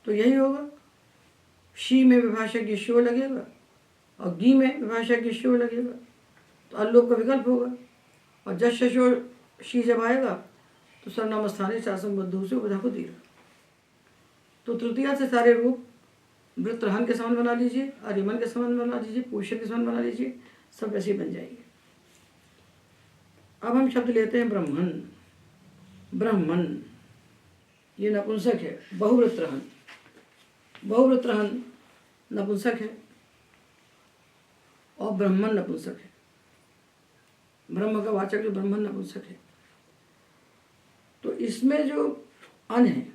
तो यही होगा, शी में विभाषक ये शो लगेगा और गी में विभाषक ये शो लगेगा, तो अल्लोप का विकल्प होगा। और जश शो शी जब आएगा तो सर्वनाम स्थानीय शासनबद्ध से उपधा को दीर्घ। तो तृतीया से सारे रूप वृत्रहन के समान बना लीजिए, आर्यमन के समान बना लीजिए, पुरुषन के समान बना लीजिए, सब वैसे ही बन जाएंगे। अब हम शब्द लेते हैं ब्रह्मन। ब्रह्मन ये नपुंसक है, बहुवृत्रहन, बहुवृत्रहन नपुंसक है और ब्रह्मन नपुंसक है। ब्रह्म का वाचक जो ब्रह्मन नपुंसक है, तो इसमें जो अन है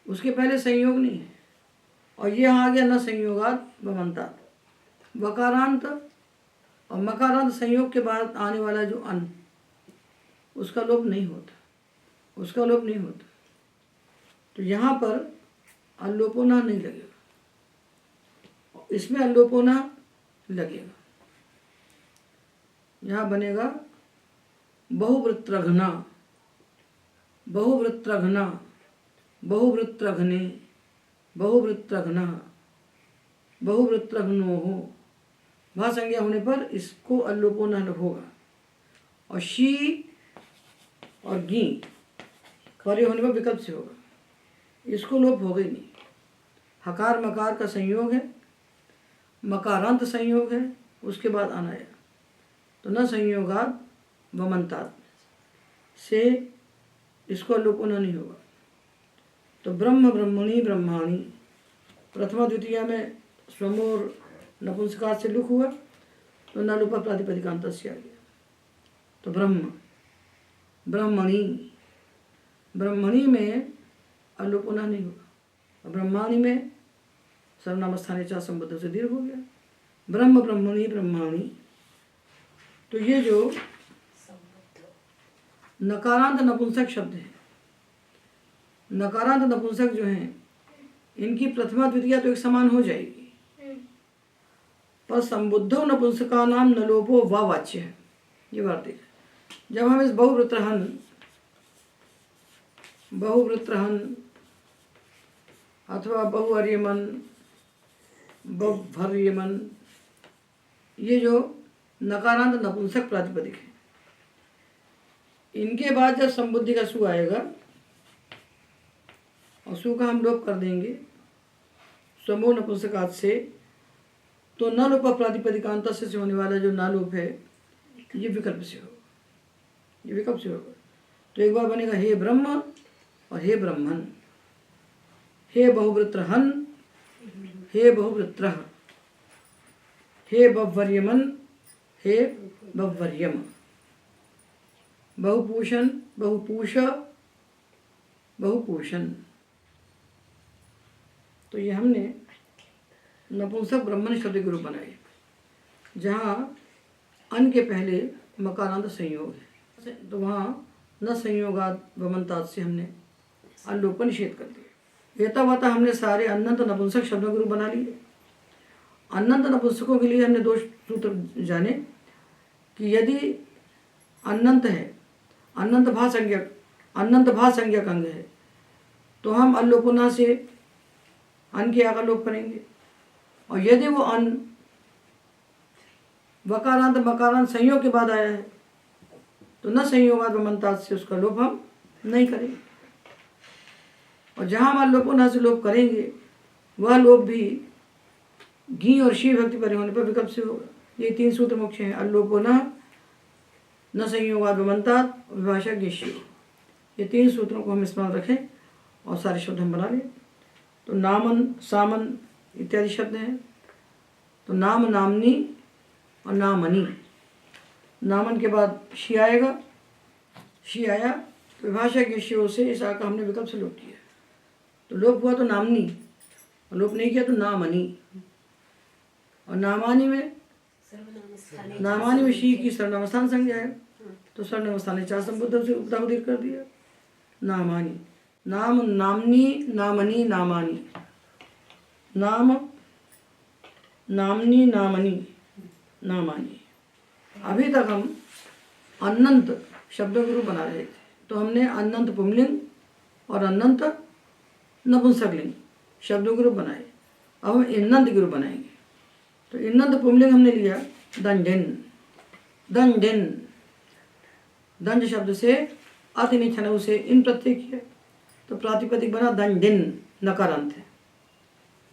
उसके पहले संयोग नहीं है, और ये आ गया न संयोगात वमंतात। वकारांत और मकारांत संयोग के बाद आने वाला जो अन, उसका लोप नहीं होता, उसका लोप नहीं होता। तो यहाँ पर अल्लोपोना नहीं लगेगा, इसमें अल्लोपोना लगेगा। यहाँ बनेगा बहुवृत्रघ्ना, बहुवृत्रघ्ना, बहुवृत्रघ्ने, बहुवृत्रघ्नः, बहुवृत्रघ्नोः। भा संज्ञा होने पर इसको अल्लोपोना होगा, और शी और गी परे होने पर विकल्प से होगा, इसको लोप होगा ही नहीं। हकार मकार का संयोग है, मकारांत संयोग है, उसके बाद आना है, तो न संयोगात वमंतात से इसको अल्लोपोना नहीं होगा। तो ब्रह्म ब्रह्मणि ब्रह्माणि, प्रथमा द्वितीया में स्वमोर नपुंसकात से लुक हुआ तो नलोपा प्रातिपदिकांत से आ गया। तो ब्रह्म, ब्रह्मणी, ब्रह्मणी में अलोपना नहीं हुआ। ब्रह्माणी में सर्वनामस्थाने चा संबद्ध से दीर्घ हो गया। ब्रह्म, ब्रह्मणी, ब्रह्माणी। तो ये जो नकारांत नपुंसक शब्द है, नकारांत नपुंसक जो हैं इनकी प्रथमा द्वितीया तो एक समान हो जाएगी, पर संबुद्धो नपुंसका नाम नलोपो व वाच्य है। ये बात है। जब हम इस बहुवृत्रहन अथवा बहुअर्यमन, बहुभर्यमन, ये जो नकारांत नपुंसक प्रातिपदिक है, इनके बाद जब संबुद्धि का सु आएगा और सु का हम लोप कर देंगे स्वमो नपुंसकात से, तो न लोप प्रातिपदिकांत से होने वाला जो ना लोप है ये विकल्प से होगा, ये विकल्प से होगा। तो एक बार बनेगा हे ब्रह्म और हे ब्रह्मन, हे बहुवृत्रहन, हे बहुवृत्रः, हे बहुवर्यमन, हे बहुवर्यम, बहुपूषण, बहुपूष, बहुपूषण। तो ये हमने नपुंसक ब्रह्मण शब्द के रूप बनाए, जहाँ अन के पहले मकारांत संयोग है, तो वहाँ न संयोगात वमनतात से हमने अलोप निषेध कर दिया। एतावता हमने सारे अनंत नपुंसक शब्दों के रूप बना लिए। अनंत नपुंसकों के लिए हमने दो सूत्र जाने कि यदि अनंत है, अनंत भा संज्ञक अंग है, तो हम अल्लोपना से अन के आकर लोप करेंगे। और यदि वो अन वकारांत मकारांत संयोग के बाद आया है तो न संयोगात वमनतात से उसका लोप हम नहीं करेंगे। और जहाँ हम अल्लोपना से लोप करेंगे वह लोप भी घी और शी भक्ति परे होने पर विकल्प से होगा। ये तीन सूत्र मुख्य हैं, अल्लोपना, न संयोगात वमनतात, विभाषा ज्ञेष्यो। ये तीन सूत्रों को हम स्मरण रखें और सारे शब्द हम बना लें। तो नामन, सामन इत्यादि शब्द हैं। तो नाम, नामनी और नामनी। नामन के बाद शी आएगा, शी आया तो विभाषा ज्ञेष्यो से इस आ का हमने विकल्प से लोप किया। तो लोप हुआ तो नामनी, और लोप नहीं किया तो नामनी। और नामानी में शी की सर्वनामस्थान संज्ञा है, तो सर्वनामस्थाने चार संबुद्ध से उपधा को दीर्घ कर दिया। नामानी, नाम, नामनी, नामनी, नामानी, नाम, नामनी, नामनी, नामानी। अभी तक हम अनंत शब्दों के रूप बना रहे थे। तो हमने अनंत पुंलिंग और अनंत नपुंसकलिंग शब्दों के रूप बनाए। अब हम इन्नंत के रूप बनाएंगे। तो इन्नंत पुंलिंग हमने लिया दंडिन, दंडिन, दंज शब्द से अतिनि छनऊ से इन प्रत्यय किया, तो प्रातिपदिक बना दंडिन, नकारांत है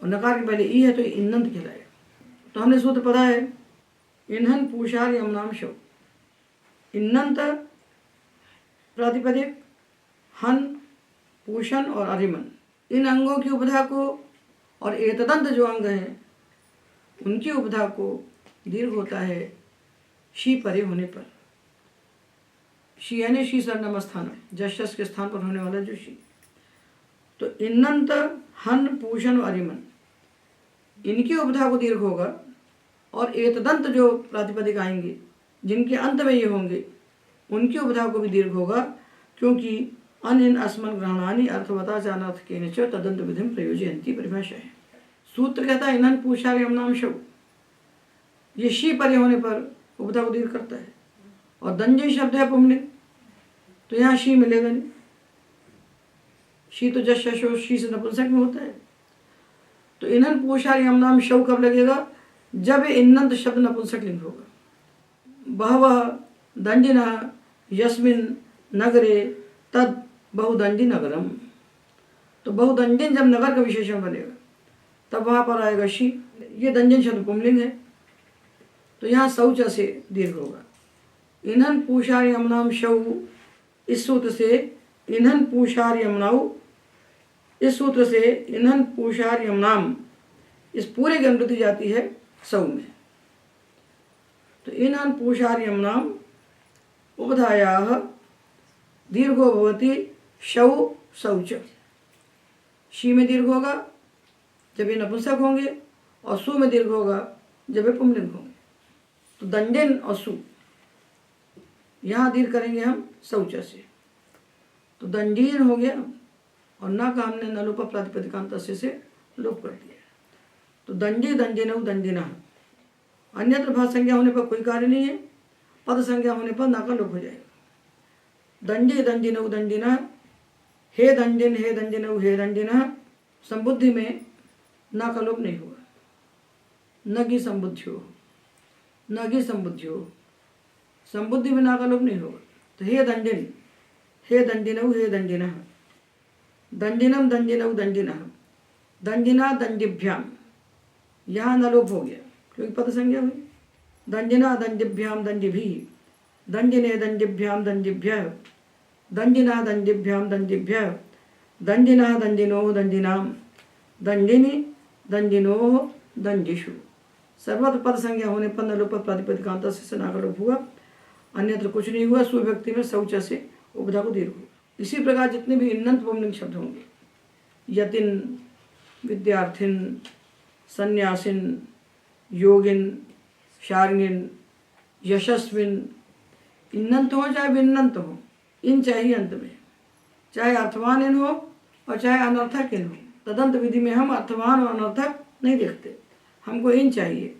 और नकार के पहले ई है तो इन्नंत कहलाएगा। तो हमने सूत्र पढ़ा है, इन्हन पूषार यमनाम शव। इन्नंत प्रातिपदिक हन, पूषण और अरिमन, इन अंगों की उपधा को और एतदंत जो अंग हैं उनकी उपधा को दीर्घ होता है शी परे होने पर। शी यानी शी सर्वनामस्थान, जश के स्थान पर होने वाला जो शी। तो इन्नंत, हन, पूषण और अरिमन, इनकी उपधा को दीर्घ होगा। और एतदंत जो प्रातिपदिक आएंगे जिनके अंत में ये होंगे उनकी उपधा को भी दीर्घ होगा, क्योंकि अन इन अस्मन ग्रहणानि अर्थवता चानर्थ के निश्चय तदंत विधिम प्रयोजयंती परिभाषा है। सूत्र कहता है इन्हन पूषार यमनाम शव, ये शी परे होने पर उपधा को दीर्घ करता है। और दंजय शब्द है पुंलिंग, तो यहाँ शी मिलेगा नहीं। शी तो जश शशो शी से नपुंसक में होता है। तो इन्हन पूषार यमनाम शव कब लगेगा? जब इन्नंत शब्द नपुंसक लिंग होगा। बहवः दंडिना यस्मिन नगरे तद बहुदंडी नगरम। तो बहुदंडिन जब नगर का विशेषण बनेगा तब वहाँ पर आएगा शी। ये दंजन शब्द पुंलिंग है, तो यहाँ शौच से दीर्घ होगा। इन्हन पूषार यमनाम शव, इस सूत्र से इन्हन पूषार यमनाऊ, इस सूत्र से इन्हन पूषार यमनाम इस पूरे की अनुवृत्ति जाती है सौ में। तो इनान पुरुषार्यमनाम उपधायाः दीर्घो भवति शौ शौच। शी में दीर्घ होगा जब ये नपुंसक होंगे और सु में दीर्घ होगा जब ये पुंलिंग होंगे। तो दंडिन और सु यहाँ दीर्घ करेंगे हम शौच से, तो दंडीन हो गया और न का हमने नलोप प्रातिपदिकांत से लोप कर दिया। तो दंडी दंडिनौ दंडिना। अन्यत्र भाव संज्ञा होने पर कोई कार्य नहीं है, पद संज्ञा होने पर ना का लोप हो जाएगा। दंडी दंडिनौ दंडिना, हे दंडिन हे दंडिनौ हे दंडिना। संबुद्धि में ना का लोप नहीं होगा, न की संबुद्धि हो, न की संबुद्धि हो, संबुद्धि में ना का लोप नहीं होगा। तो हे दंडिन हे दंडिनौ हे दंडिना, दंडिनम दंडिनौ दंडिना, दंडिना दंडिभ्याम। यहाँ न लोप हो गया क्योंकि पद संज्ञा हुई। दंडिना दंडिभ्याम दंडिभी, दंडिने दंडिभ्याम दंडिभ्यः, दंडिना दंडिभ्याम दंडिभ्यः, दंडिना दंडिनो दंडिनाम, दंडिनी दंडिनो दंडिषु। सर्वत्र पद संज्ञा होने पर नलोप प्रातिपदिकांत से ना का लोप हुआ, अन्यत्र कुछ नहीं हुआ। सुव्यक्ति में शौच से उपधा को दीर्घ हुआ। इसी प्रकार जितने भी इन्नंत पुंलिंग शब्द होंगे, यतिन, विद्यार्थिन, सन्यासिन, योगिन, शार्गिन, यशस्विन, इन्नंत हो चाहे विन्नंत हो, इन चाहिए अंत में, चाहे अर्थवान इन हो और चाहे अनर्थक इन हो। तदंत विधि में हम अर्थवान और अनर्थक नहीं देखते, हमको इन चाहिए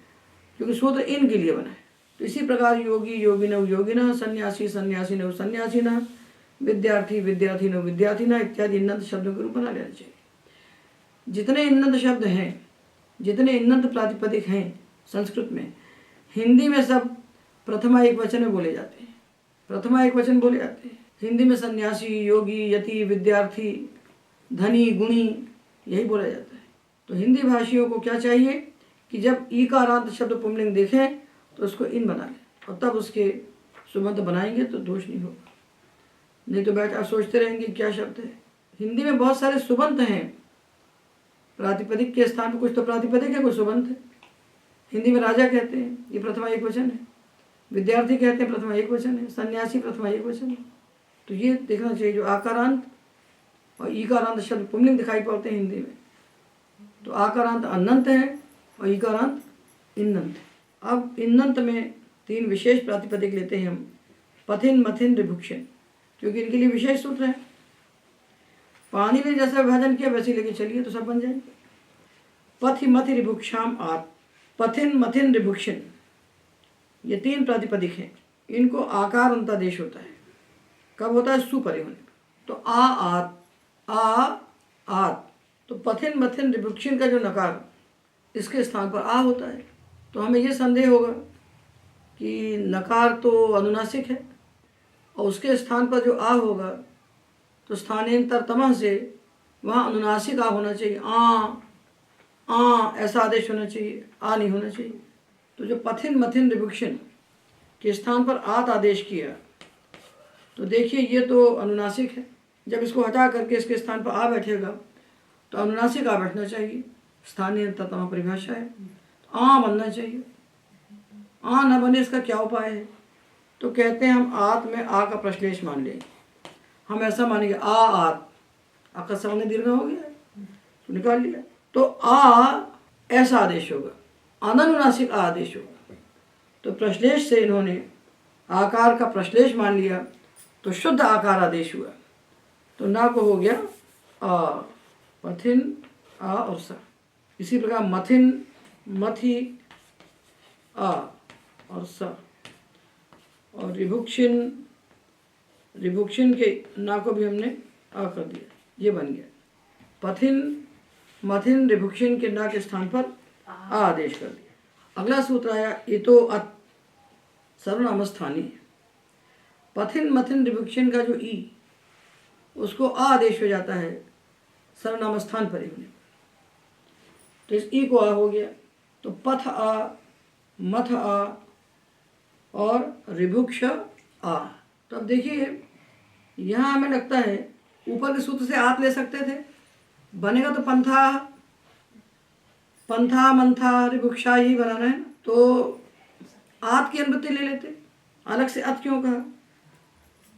क्योंकि सूत्र इन के लिए बना है। तो इसी प्रकार योगी योगिनौ योगिनः, सन्यासी सन्यासिनौ सन्यासिनः, विद्यार्थी विद्यार्थिनौ विद्यार्थिनः इत्यादि इन्नंत शब्दों के रूप बना लेना चाहिए। जितने इन्नंत शब्द हैं, जितने इन्नंत प्रातिपदिक हैं संस्कृत में, हिंदी में सब प्रथमा एक वचन में बोले जाते हैं, प्रथमा एक वचन बोले जाते हैं। हिंदी में सन्यासी, योगी, यति, विद्यार्थी, धनी, गुणी यही बोला जाता है। तो हिंदी भाषियों को क्या चाहिए कि जब ईकारांत शब्द पुंलिंग देखें तो उसको इन बना लें और तब उसके सुबंत बनाएंगे तो दोष नहीं होगा। नहीं तो बैठ आप सोचते रहेंगे क्या शब्द है। हिंदी में बहुत सारे सुबंत हैं, प्रातिपदिक के स्थान पर कुछ तो प्रातिपदिक है, कुछ सुबंत है। हिंदी में राजा कहते हैं, ये प्रथमा एक वचन है। विद्यार्थी कहते हैं, प्रथमा एक वचन है। सन्यासी प्रथमा एक वचन है। तो ये देखना चाहिए जो आकारांत और ईकारांत शब्द पुंलिंग दिखाई पड़ते हैं हिंदी में, तो आकारांत अनंत है और ईकारांत इन्नंत है। अब इन्नंत में तीन विशेष प्रातिपदिक लेते हैं हम, पथिन मथिन रिभुक्षण, क्योंकि इनके लिए विशेष सूत्र है। पानी ने जैसा विभाजन किया वैसे लेके चलिए तो सब बन जाएंगे। पथि मथि रिभुक्षाम आत, पथिन मथिन रिभुक्षण, ये तीन प्रातिपदिक हैं। इनको आकार अंतादेश होता है। कब होता है? सुपरे होने पर। तो आ आत, आ आत, तो पथिन मथिन रिभुक्षण का जो नकार इसके स्थान पर आ होता है। तो हमें ये संदेह होगा कि नकार तो अनुनासिक है और उसके स्थान पर जो आ होगा तो स्थानांतर तमह से वहाँ अनुनासिक आ होना चाहिए। आ ऐसा आदेश होना चाहिए, आ नहीं होना चाहिए। तो जो पथिन मथिन रिभुक्षण के स्थान पर आत आदेश किया तो देखिए ये तो अनुनासिक है। जब इसको हटा करके इसके स्थान पर आ बैठेगा तो अनुनासिक आ बैठना चाहिए, स्थानीय ततमा परिभाषा है। आ बनना चाहिए, आ न बने इसका क्या उपाय है? तो कहते हैं हम आत में आ का प्रश्लेष मान लेंगे। हम ऐसा मानेंगे आ आत, आ का सामने दीर्घ हो गया तो निकाल लिया, तो आ ऐसा आदेश होगा, अननुनासिक आ आदेश होगा। तो प्रश्लेष से इन्होंने आकार का प्रश्लेष मान लिया तो शुद्ध आकार आदेश हुआ। तो ना को हो गया आ, पथिन आ और सा। इसी प्रकार मथिन मथि आ और सा, और रिभुक्षण, रिभुक्षण के ना को भी हमने आ कर दिया, ये बन गया। पथिन मथिन रिभुक्षण के ना के स्थान पर आ आदेश कर दिया। अगला सूत्र आया इतो अत, सर्वनाम स्थानीय। पथिन मथिन रिभुक्षण का जो ई उसको आ आदेश हो जाता है सर्वनाम स्थान पर ही होने। तो इस ई को आ हो गया, तो पथ आ, मथ आ और रिभुक्ष आ। तो अब देखिए यहाँ हमें लगता है ऊपर के सूत्र से आत ले सकते थे, बनेगा तो पंथा, पंथा मंथा रिभुक्षा ही बनाना है ना, तो आत की अनुवृत्ति ले लेते, अलग से अत क्यों कहा?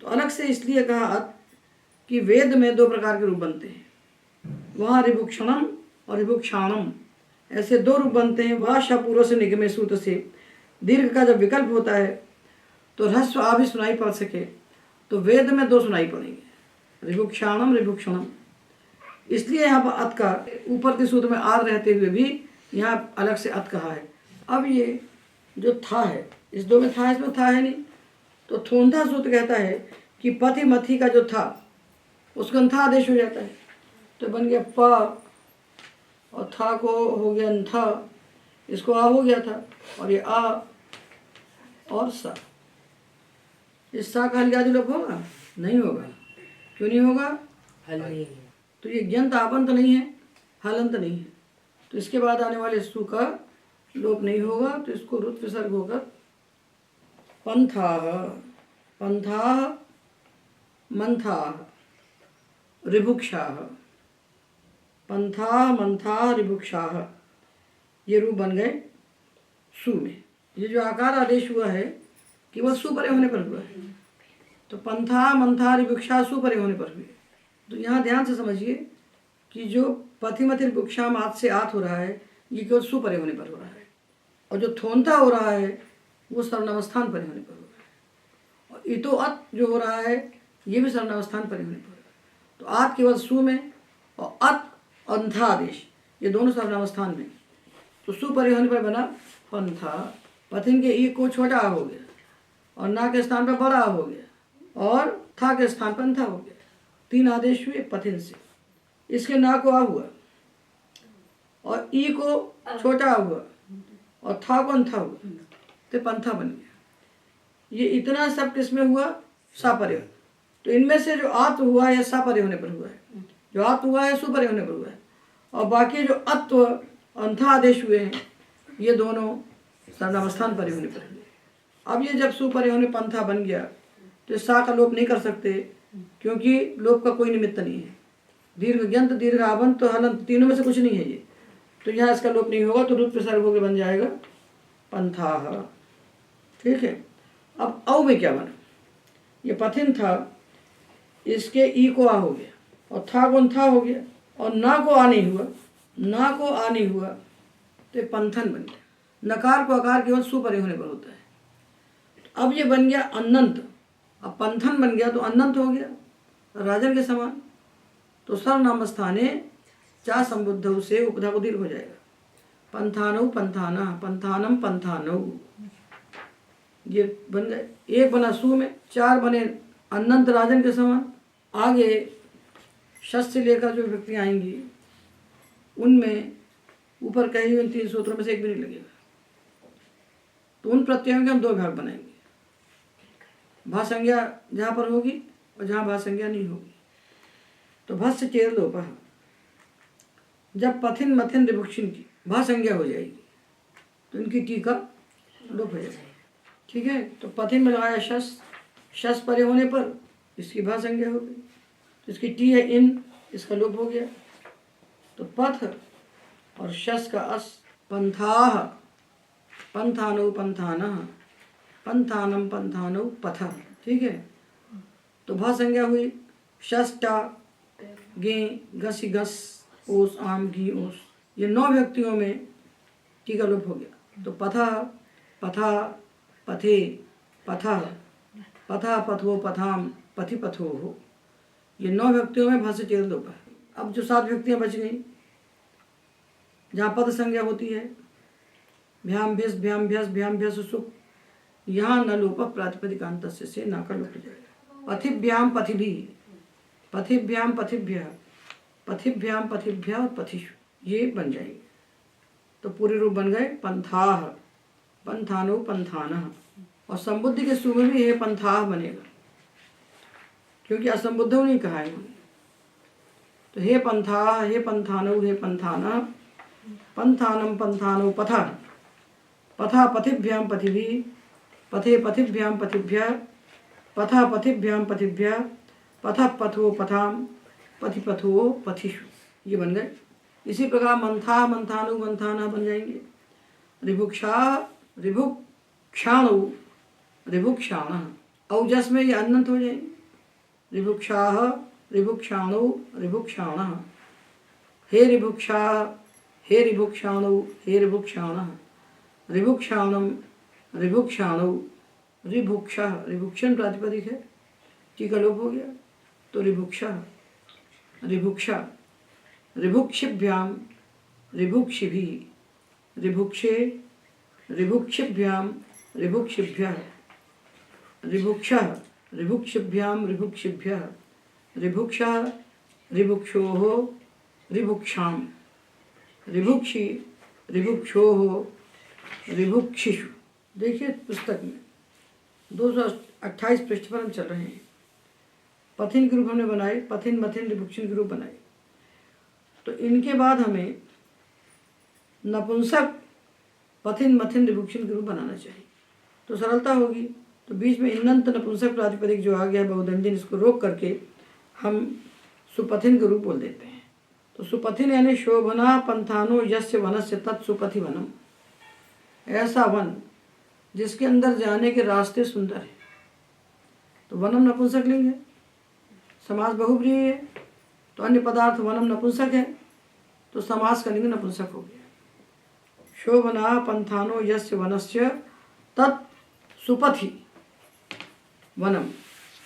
तो अलग से इसलिए कहा अत कि वेद में दो प्रकार के रूप बनते हैं, वहाँ रिभुक्षणम और रिभुक्षाणम, ऐसे दो रूप बनते हैं। भाषा पूर्व से निगमे सूत्र से दीर्घ का जब विकल्प होता है तो ह्रस्व आ भी सुनाई पड़ सके, तो वेद में दो सुनाई पड़ेंगे, रिभुक्षाणम रिभुक्षणम। इसलिए यहाँ पर अत का ऊपर के सूत्र में आर रहते हुए भी यहाँ अलग से अत कहा है। अब ये जो था है, इस दो में था, इसमें था है नहीं, तो थोंधा सूत्र कहता है कि पथि मथि का जो था उसका अंथा आदेश हो जाता है, तो बन गया प, और था को हो गया अंथा, इसको आ हो गया था, और ये आ और सा। इस सा का हल्का लोप होगा? नहीं होगा। क्यों नहीं होगा? तो ये ज्ञंत आपंत नहीं है, हलंत नहीं है, तो इसके बाद आने वाले सु का लोप नहीं होगा, तो इसको रुत विसर्ग होकर पंथाः पंथाः मंथाः रिभुक्षाः, पंथाः मंथाः रिभुक्षाः, ये रूप बन गए सु में। ये जो आकार आदेश हुआ है केवल सु परे होने पर हुआ है, तो पंथा मंथा रिभुक्षा सु परे होने पर हुए। तो यहाँ ध्यान से समझिए कि जो पथिमति रिभुक्षा आत से आत हो रहा है ये केवल सु परे होने पर हो रहा है, और जो थोंता हो रहा है वो सर्वनामस्थान परे होने पर हो रहा है, और इतो अत जो हो रहा है ये भी सर्वनामस्थान परे होने पर हो रहा है। तो आत केवल सु में और अत अंथा आदेश ये दोनों सर्वनामस्थान में, तो सु परे होने पर बना पंथा। पथिन के ई को छोटा आ हो गया, और ना के स्थान पर बड़ा आ हो गया, और था के स्थान पर अंथा हो गया। तीन आदेश हुए पथिन से। इसके ना को आ हुआ, और ई को छोटा आ हुआ, और था को अंथा हुआ, तो पंथा बन गया। ये इतना सब किसमें हुआ? सा परे। तो इनमें से जो आत हुआ है सा परे होने पर हुआ है, जो आत हुआ है सु परे होने पर हुआ है, और बाकी जो अत्व अंथा आदेश हुए हैं ये दोनों सर्वनामस्थान परे होने पर हुए। अब ये जब सु परे होने पंथा बन गया तो सा का लोप नहीं कर सकते, क्योंकि लोप का कोई निमित्त नहीं है। दीर्घ ज्ञंत दीर्घ आबंत तो हलंत तीनों में से कुछ नहीं है ये, तो यहाँ इसका लोप नहीं होगा, तो रुत प्रसर्ग होकर बन जाएगा पंथाः। ठीक है। अब औ में क्या बना? ये पथिन था, इसके ई को आ हो गया, और था को था हो गया, और ना को आ नहीं हुआ, ना को आ नहीं हुआ, तो पंथन बन गया। नकार को आकार केवल सु परे होने पर होता है। अब ये बन गया अनंत। अब पंथन बन गया तो अनंत हो गया, राजन के समान। तो सर्वनाम स्थाने चा संबुद्ध से उपधा को दीर्घ हो जाएगा। पंथानौ पंथाना, पंथानम पंथानौ, ये बन गए। एक बना सु में, चार बने अनंत राजन के समान। आगे शस से लेकर जो व्यक्तियाँ आएंगी उनमें ऊपर कही हुई इन तीन सूत्रों में से एक भी नहीं लगेगा। तो उन प्रत्ययों के हम दो भाग बनाएंगे, भा संज्ञा जहाँ पर होगी और जहाँ भा संज्ञा नहीं होगी। तो भस्य चेर लोप, जब पथिन मथिन रिभुक्षिन की भा संज्ञा हो जाएगी तो इनकी टी का लोप हो जाएगा। ठीक है। तो पथिन में लगाया शस, शस परे होने पर इसकी भा संज्ञा हो गई, तो इसकी टी है इन, इसका लोप हो गया। तो पथ और शस का अस, पंथाः पंथानौ पंथानः, पंथानम पंथानौ पथ। ठीक है। तो भा संज्ञा हुई, शस्टा गे घसी घस ओस आम घी ओस, ये 9 व्यक्तियों में टी का लोप हो गया। तो पथा पथा पथे पथा पथा पथो पथाम पथि पथो हो, ये 9 व्यक्तियों में भा से चेर लोप है। अब जो 7 व्यक्तियाँ बच गई जहाँ पद संज्ञा होती है, भ्याम भ्यस भ्याम भ्यस भ्याम भ्यस सुख, यहाँ न लोप प्रातिपदिकांत से ना का लोप हो जाएगा। पथिभ्याम पथिभि, पथिभ्याम पथिभ्य, पथिभ्याम पथिभ्य और पथिषु, ये बन जाएंगे। तो पूरे रूप बन गए पंथाः पंथानौ पंथानः। और संबुद्धि के सु में भी ये पंथाः बनेगा, क्योंकि असंबुद्धौ नहीं कहा है। तो हे पंथाः हे पंथानौ हे पंथानः, पंथानम पंथानौ पथा, पथा पथिभ्याम पथिभि, पथे पथिभ्याम पथिभ्य, पथा पथिभ्याम पथिभ्य, पथ पथो पथाम पथि पथो पथिषु, ये बन गए इसी प्रकार मंथा मंथानु मंथाना बन जाएंगे। ऋभुक्षा ऋभुक्षाणु ऋभुक्षाण, औजस में ये अनंत हो जाएंगे। ऋभुक्षा ऋभुक्षाणु ऋभुक्षाण, हे ऋभुक्षा हे ऋभुक्षाणु हे ऋभुक्षाण, ऋभुक्षाणम ऋभुक्षाणु ऋभुक्षा, ऋभुक्षण प्रातिपदिक है, टीका लोप हो गया तो ऋभुक्षा ऋभुक्षा, ऋभुक्षिभ्याम ऋभुक्षिभि, ऋभुक्षे ऋभुक्षिभ्याम ऋभुक्षिभ्यः, ऋभुक्षा ऋभुक्षिभ्याम ऋभुक्षिभ्यः, ऋभुक्षा ऋभुक्षोः ऋभुक्षाम, ऋभुक्षि ऋभुक्षोः ऋभुक्षिषु। देखिए पुस्तक में 228 पृष्ठ पर हम चल रहे हैं। पथिन के रूप हमने बनाए, पथिन मथिन ऋभुक्षिन के रूप बनाए। तो इनके बाद हमें नपुंसक पथिन मथिन ऋभुक्षिन के रूप बनाना चाहिए तो सरलता होगी। तो बीच में इन्नंत नपुंसक प्रातिपदिक जो आ गया बहुदंजन, इसको रोक करके हम सुपथिन के रूप बोल देते हैं। तो सुपथिन यानी शोभना पंथानो यस्य वनस्य तत्सुपथि वनम, ऐसा वन जिसके अंदर जाने के रास्ते सुंदर है। तो वनम नपुंसक लिंग है, समास बहुब्रीहि है, तो अन्य पदार्थ वनम नपुंसक है, तो समास का लिंग नपुंसक हो गया। शोभना पंथानो यस्य वनस्य तत् सुपथि वनम,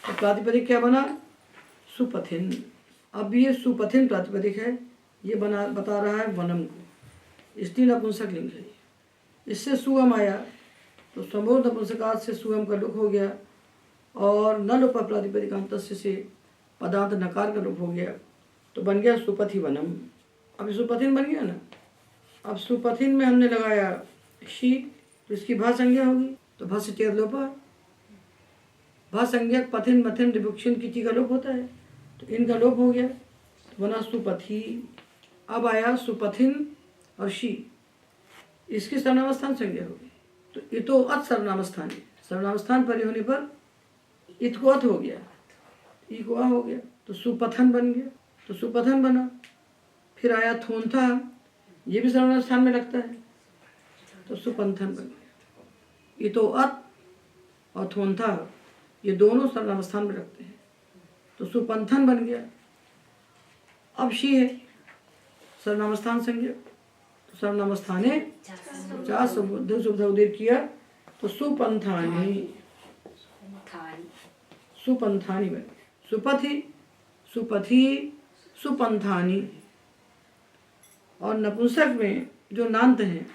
तो प्रातिपदिक क्या बना? सुपथिन। अब ये सुपथिन प्रातिपदिक है, ये बता रहा है वनम को, इसलिए नपुंसक लिंग है। इससे सुअम आया तो समोर नपुंसकात से सुअम का लुक हो गया, और न लोप प्रातिपदिक अंतस्य से पदार्थ नकार का रूप हो गया, तो बन गया सुपथि वनम। अब सुपथिन बन गया ना। अब सुपथिन में हमने लगाया शी, तो इसकी भा संज्ञा होगी, तो भा से टेर लोपा, भा संज्ञक पथिन मथिन ऋभुक्षिन की टी का लोप होता है, तो इनका लोप हो गया, तो बना सुपथि। अब आया सुपथिन और शी, इसकी सर्वनामस्थान संज्ञा होगी, तो इतो अत सर्वनामस्थान, सर्वनामस्थान पर होने पर इत को अत हो गया, ई को आ हो गया, तो सुपथन बन गया। तो सुपथन बना। फिर आया थोंथा, ये भी सर्वनामस्थान में लगता है, तो सुपंथन बन गया। इतो अत और थोंथा ये दोनों सर्वनामस्थान में लगते हैं, तो सुपंथन बन गया। अब शी है सर्वनामस्थान संज्ञा, तो सर्वनामस्थाने चार शुभ उदय किया, तो सुपंथानी सुपंथानी बन गया। सुपथि सुपथि सुपंथानी। और नपुंसक में जो नांत हैं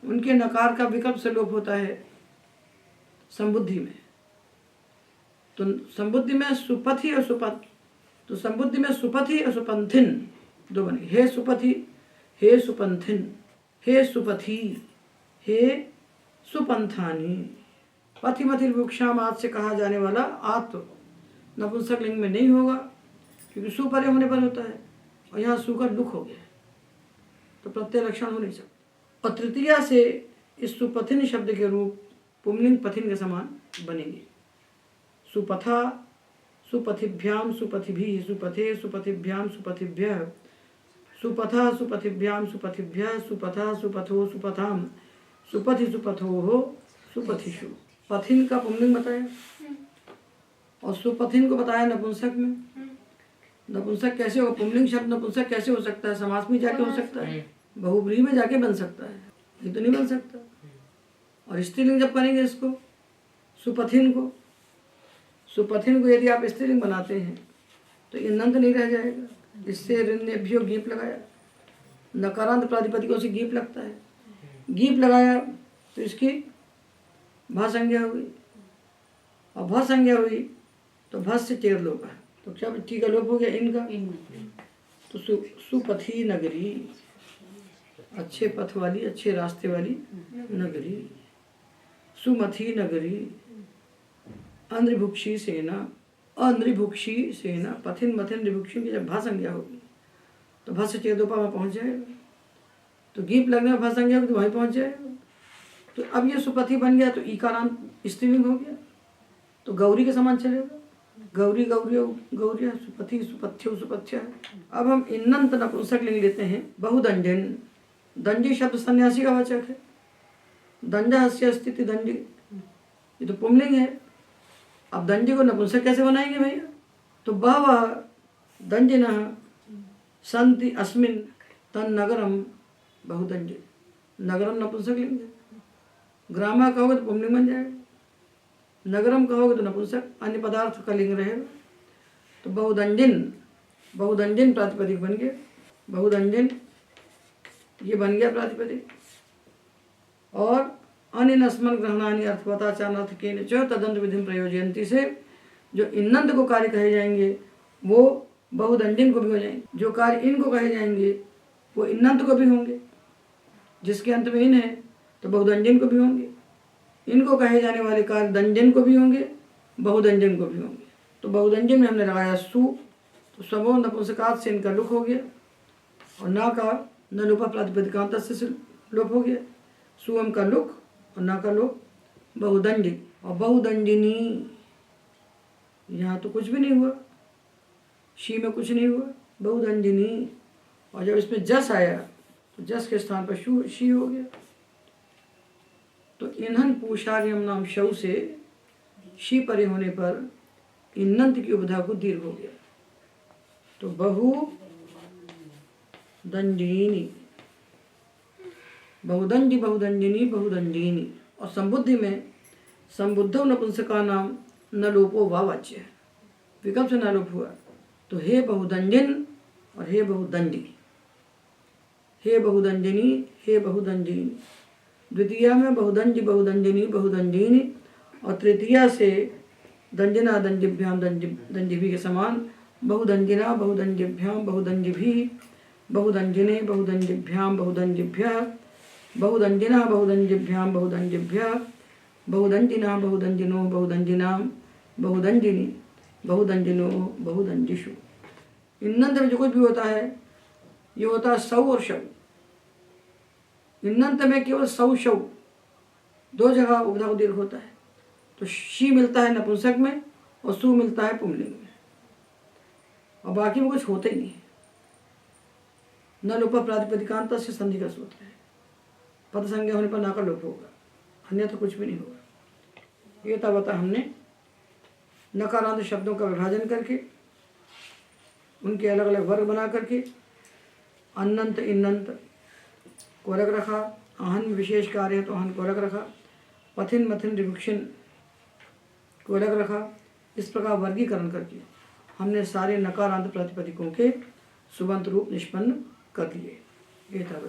उनके नकार का विकल्प से लोप होता है संबुद्धि में। तो संबुद्धि में सुपथि और सुपथ, तो संबुद्धि में सुपथि और सुपंथिन दो बने। हे सुपथि हे सुपंथिन, हे सुपथि हे सुपंथानी। पथि मथि ऋभुक्षाम आद से कहा जाने वाला आत नपुंसक लिंग में नहीं होगा, क्योंकि सु परे होने पर होता है, और यहाँ सु का लुक हो गया है, तो प्रत्यय लक्षण हो नहीं सकता। और तृतीया से इस सुपथिन शब्द के रूप पुंलिंग पथिन के समान बनेंगे। सुपथा सुपथिभ्याम सुपथिभिः, सुपथे सुपथिभ्याम सुपथिभ्यः, सुपथा सुपथिभ्याम सुपथिभ्यः, सुपथा सुपथो सुपथाम, सुपथि सुपथोः सुपथिषु। पथिन का पुंलिंग बताया और सुपथिन को बताया नपुंसक में। नपुंसक कैसे होगा? पुंलिंग शब्द नपुंसक कैसे हो सकता है? समास में जाके हो सकता है, बहुब्रीहि में जाके बन सकता है, ये तो नहीं बन सकता। और स्त्रीलिंग जब करेंगे इसको सुपथिन को, सुपथिन को यदि आप स्त्रीलिंग बनाते हैं तो ये नंद नहीं रह जाएगा। इससे ऋण्यभ्यो गीप लगाया, नकारांत प्रातिपदिकों से गीप लगता है, गीप लगाया तो इसकी भा संज्ञा हुई, और भा संज्ञा हुई तो भस से टेर लोप है, तो क्या ठीक है लोप हो गया इनका। तो सुपथी नगरी, अच्छे पथ वाली, अच्छे रास्ते वाली नगरी। सुमथी नगरी। अनृभुक्षी सेना, अनृभुक्षी सेना। पथिन मथिन ऋभुक्षी की जब भा संज्ञा होगी तो भस से चेदोपा में पहुंच जाएगा, तो गीप लगने में भा संज्ञा होगी तो वहीं पहुंच जाएगा। तो अब ये सुपथि बन गया तो ईकारांत स्त्रीलिंग हो गया, तो गौरी के समान चलेगा। गौरी गौरियो गौरिया, सुपथि सुपथ्यो सुपथ्य। अब हम इन्नंत नपुंसक लिंग लेते हैं। बहुदंजन, दंजी शब्द सन्यासी का वाचक है। दंजा हस्य स्थिति दंडी, ये तो पुंलिंग है। अब दंडी को नपुंसक कैसे बनाएंगे भैया? तो बहवः दंजिनः सन्ति अस्मिन् तन नगरम बहुदंजी। नगरम नपुंसक लिंग है। ग्रामा कहोगे तो पुंलिंग बन जाएगा, नगरम कहोगे तो नपुंसक, अन्य पदार्थ का लिंग रहेगा। तो बहुदंजिन, बहुदंजिन प्रातिपदिक बन गया। बहुदंजिन ये बन गया प्रातिपदिक। और अनिनस्मन ग्रहणानि अर्थवताचानार्थ केन च तदंत विधिम प्रयोजयन्ति से जो इन्नंत को कार्य कहे जाएंगे वो बहुदंजिन को भी हो जाएंगे। जो कार्य इनको कहे जाएंगे वो इन्नंत को भी होंगे। जिसके अंत में इन है तो बहुदंजिन को भी होंगे। इनको कहे जाने वाले कार्य दंजन को भी होंगे, बहुदंजन को भी होंगे। तो बहुदंजन में हमने लगाया सु, तो सबो नपुंसकात से इनका लुक हो गया। और ना का न लुपा प्रातिपदिकांत से लुप हो गया। सुअम का लुक और ना का लुक। बहुदंडी और बहुदंडिनी, यहाँ तो कुछ भी नहीं हुआ, शी में कुछ नहीं हुआ, बहुदंडिनी। और जब इसमें जस आया तो जस के स्थान पर शु शी हो गया। तो इन्हन पूषार्यम नाम शव से शी परे होने पर इन्नंत की उपधा को दीर्घ हो गया। तो बहु दंडिनी, बहुदंडी बहुदंडिनी बहुदंडिनी। और संबुद्धि में संबुद्धो नपुंसका नाम न लोपो वा वाच्य है, विकल्प से न लोप हुआ। तो हे बहुदंजन और हे बहुदंडी, हे बहुदंजनी हे बहुदंडिनी। द्वितीया में बहुदंजी बहुदंजिनी बहुदंजिनी और तृतीया से दंजना दंजिभ्याम दंजिभी के समान बहुदंजिना बहुदंजिभ्याम बहुदंजिभी बहुदंजिने बहुदंजिभ्याम बहुदंजिभ्यः बहुदंजिना बहुदंजिभ्याम बहुदंजिभ्यः बहुदंजिना बहुदंजिनो बहुदंजिनाम बहुदंजिनी बहुदंजिनो बहुदंजिषु। इन्नंत में जो कुछ भी होता है ये होता है सौ और शव। इन्नंत में केवल सौ शव दो जगह उपधा को दीर्घ होता है। तो शी मिलता है नपुंसक में और सु मिलता है पुंलिंग में, और बाकी में कुछ होता ही नहीं है। न लोपा प्रातिपदिकांत से संधि का सूत्र है। पद संज्ञा होने पर ना का लोप होगा, अन्यथा कुछ भी नहीं होगा। ये तब हमने नकारांत शब्दों का विभाजन करके उनके अलग अलग वर्ग बना करके अनंत इन्नंत को अलग रखा। आहन विशेष कार्य है तो आहन को अलग रखा। पथिन मथिन रिभुक्षिन को अलग रखा। इस प्रकार वर्गीकरण करके हमने सारे नकारांत प्रातिपदिकों के सुबंत रूप निष्पन्न कर दिए। ये था।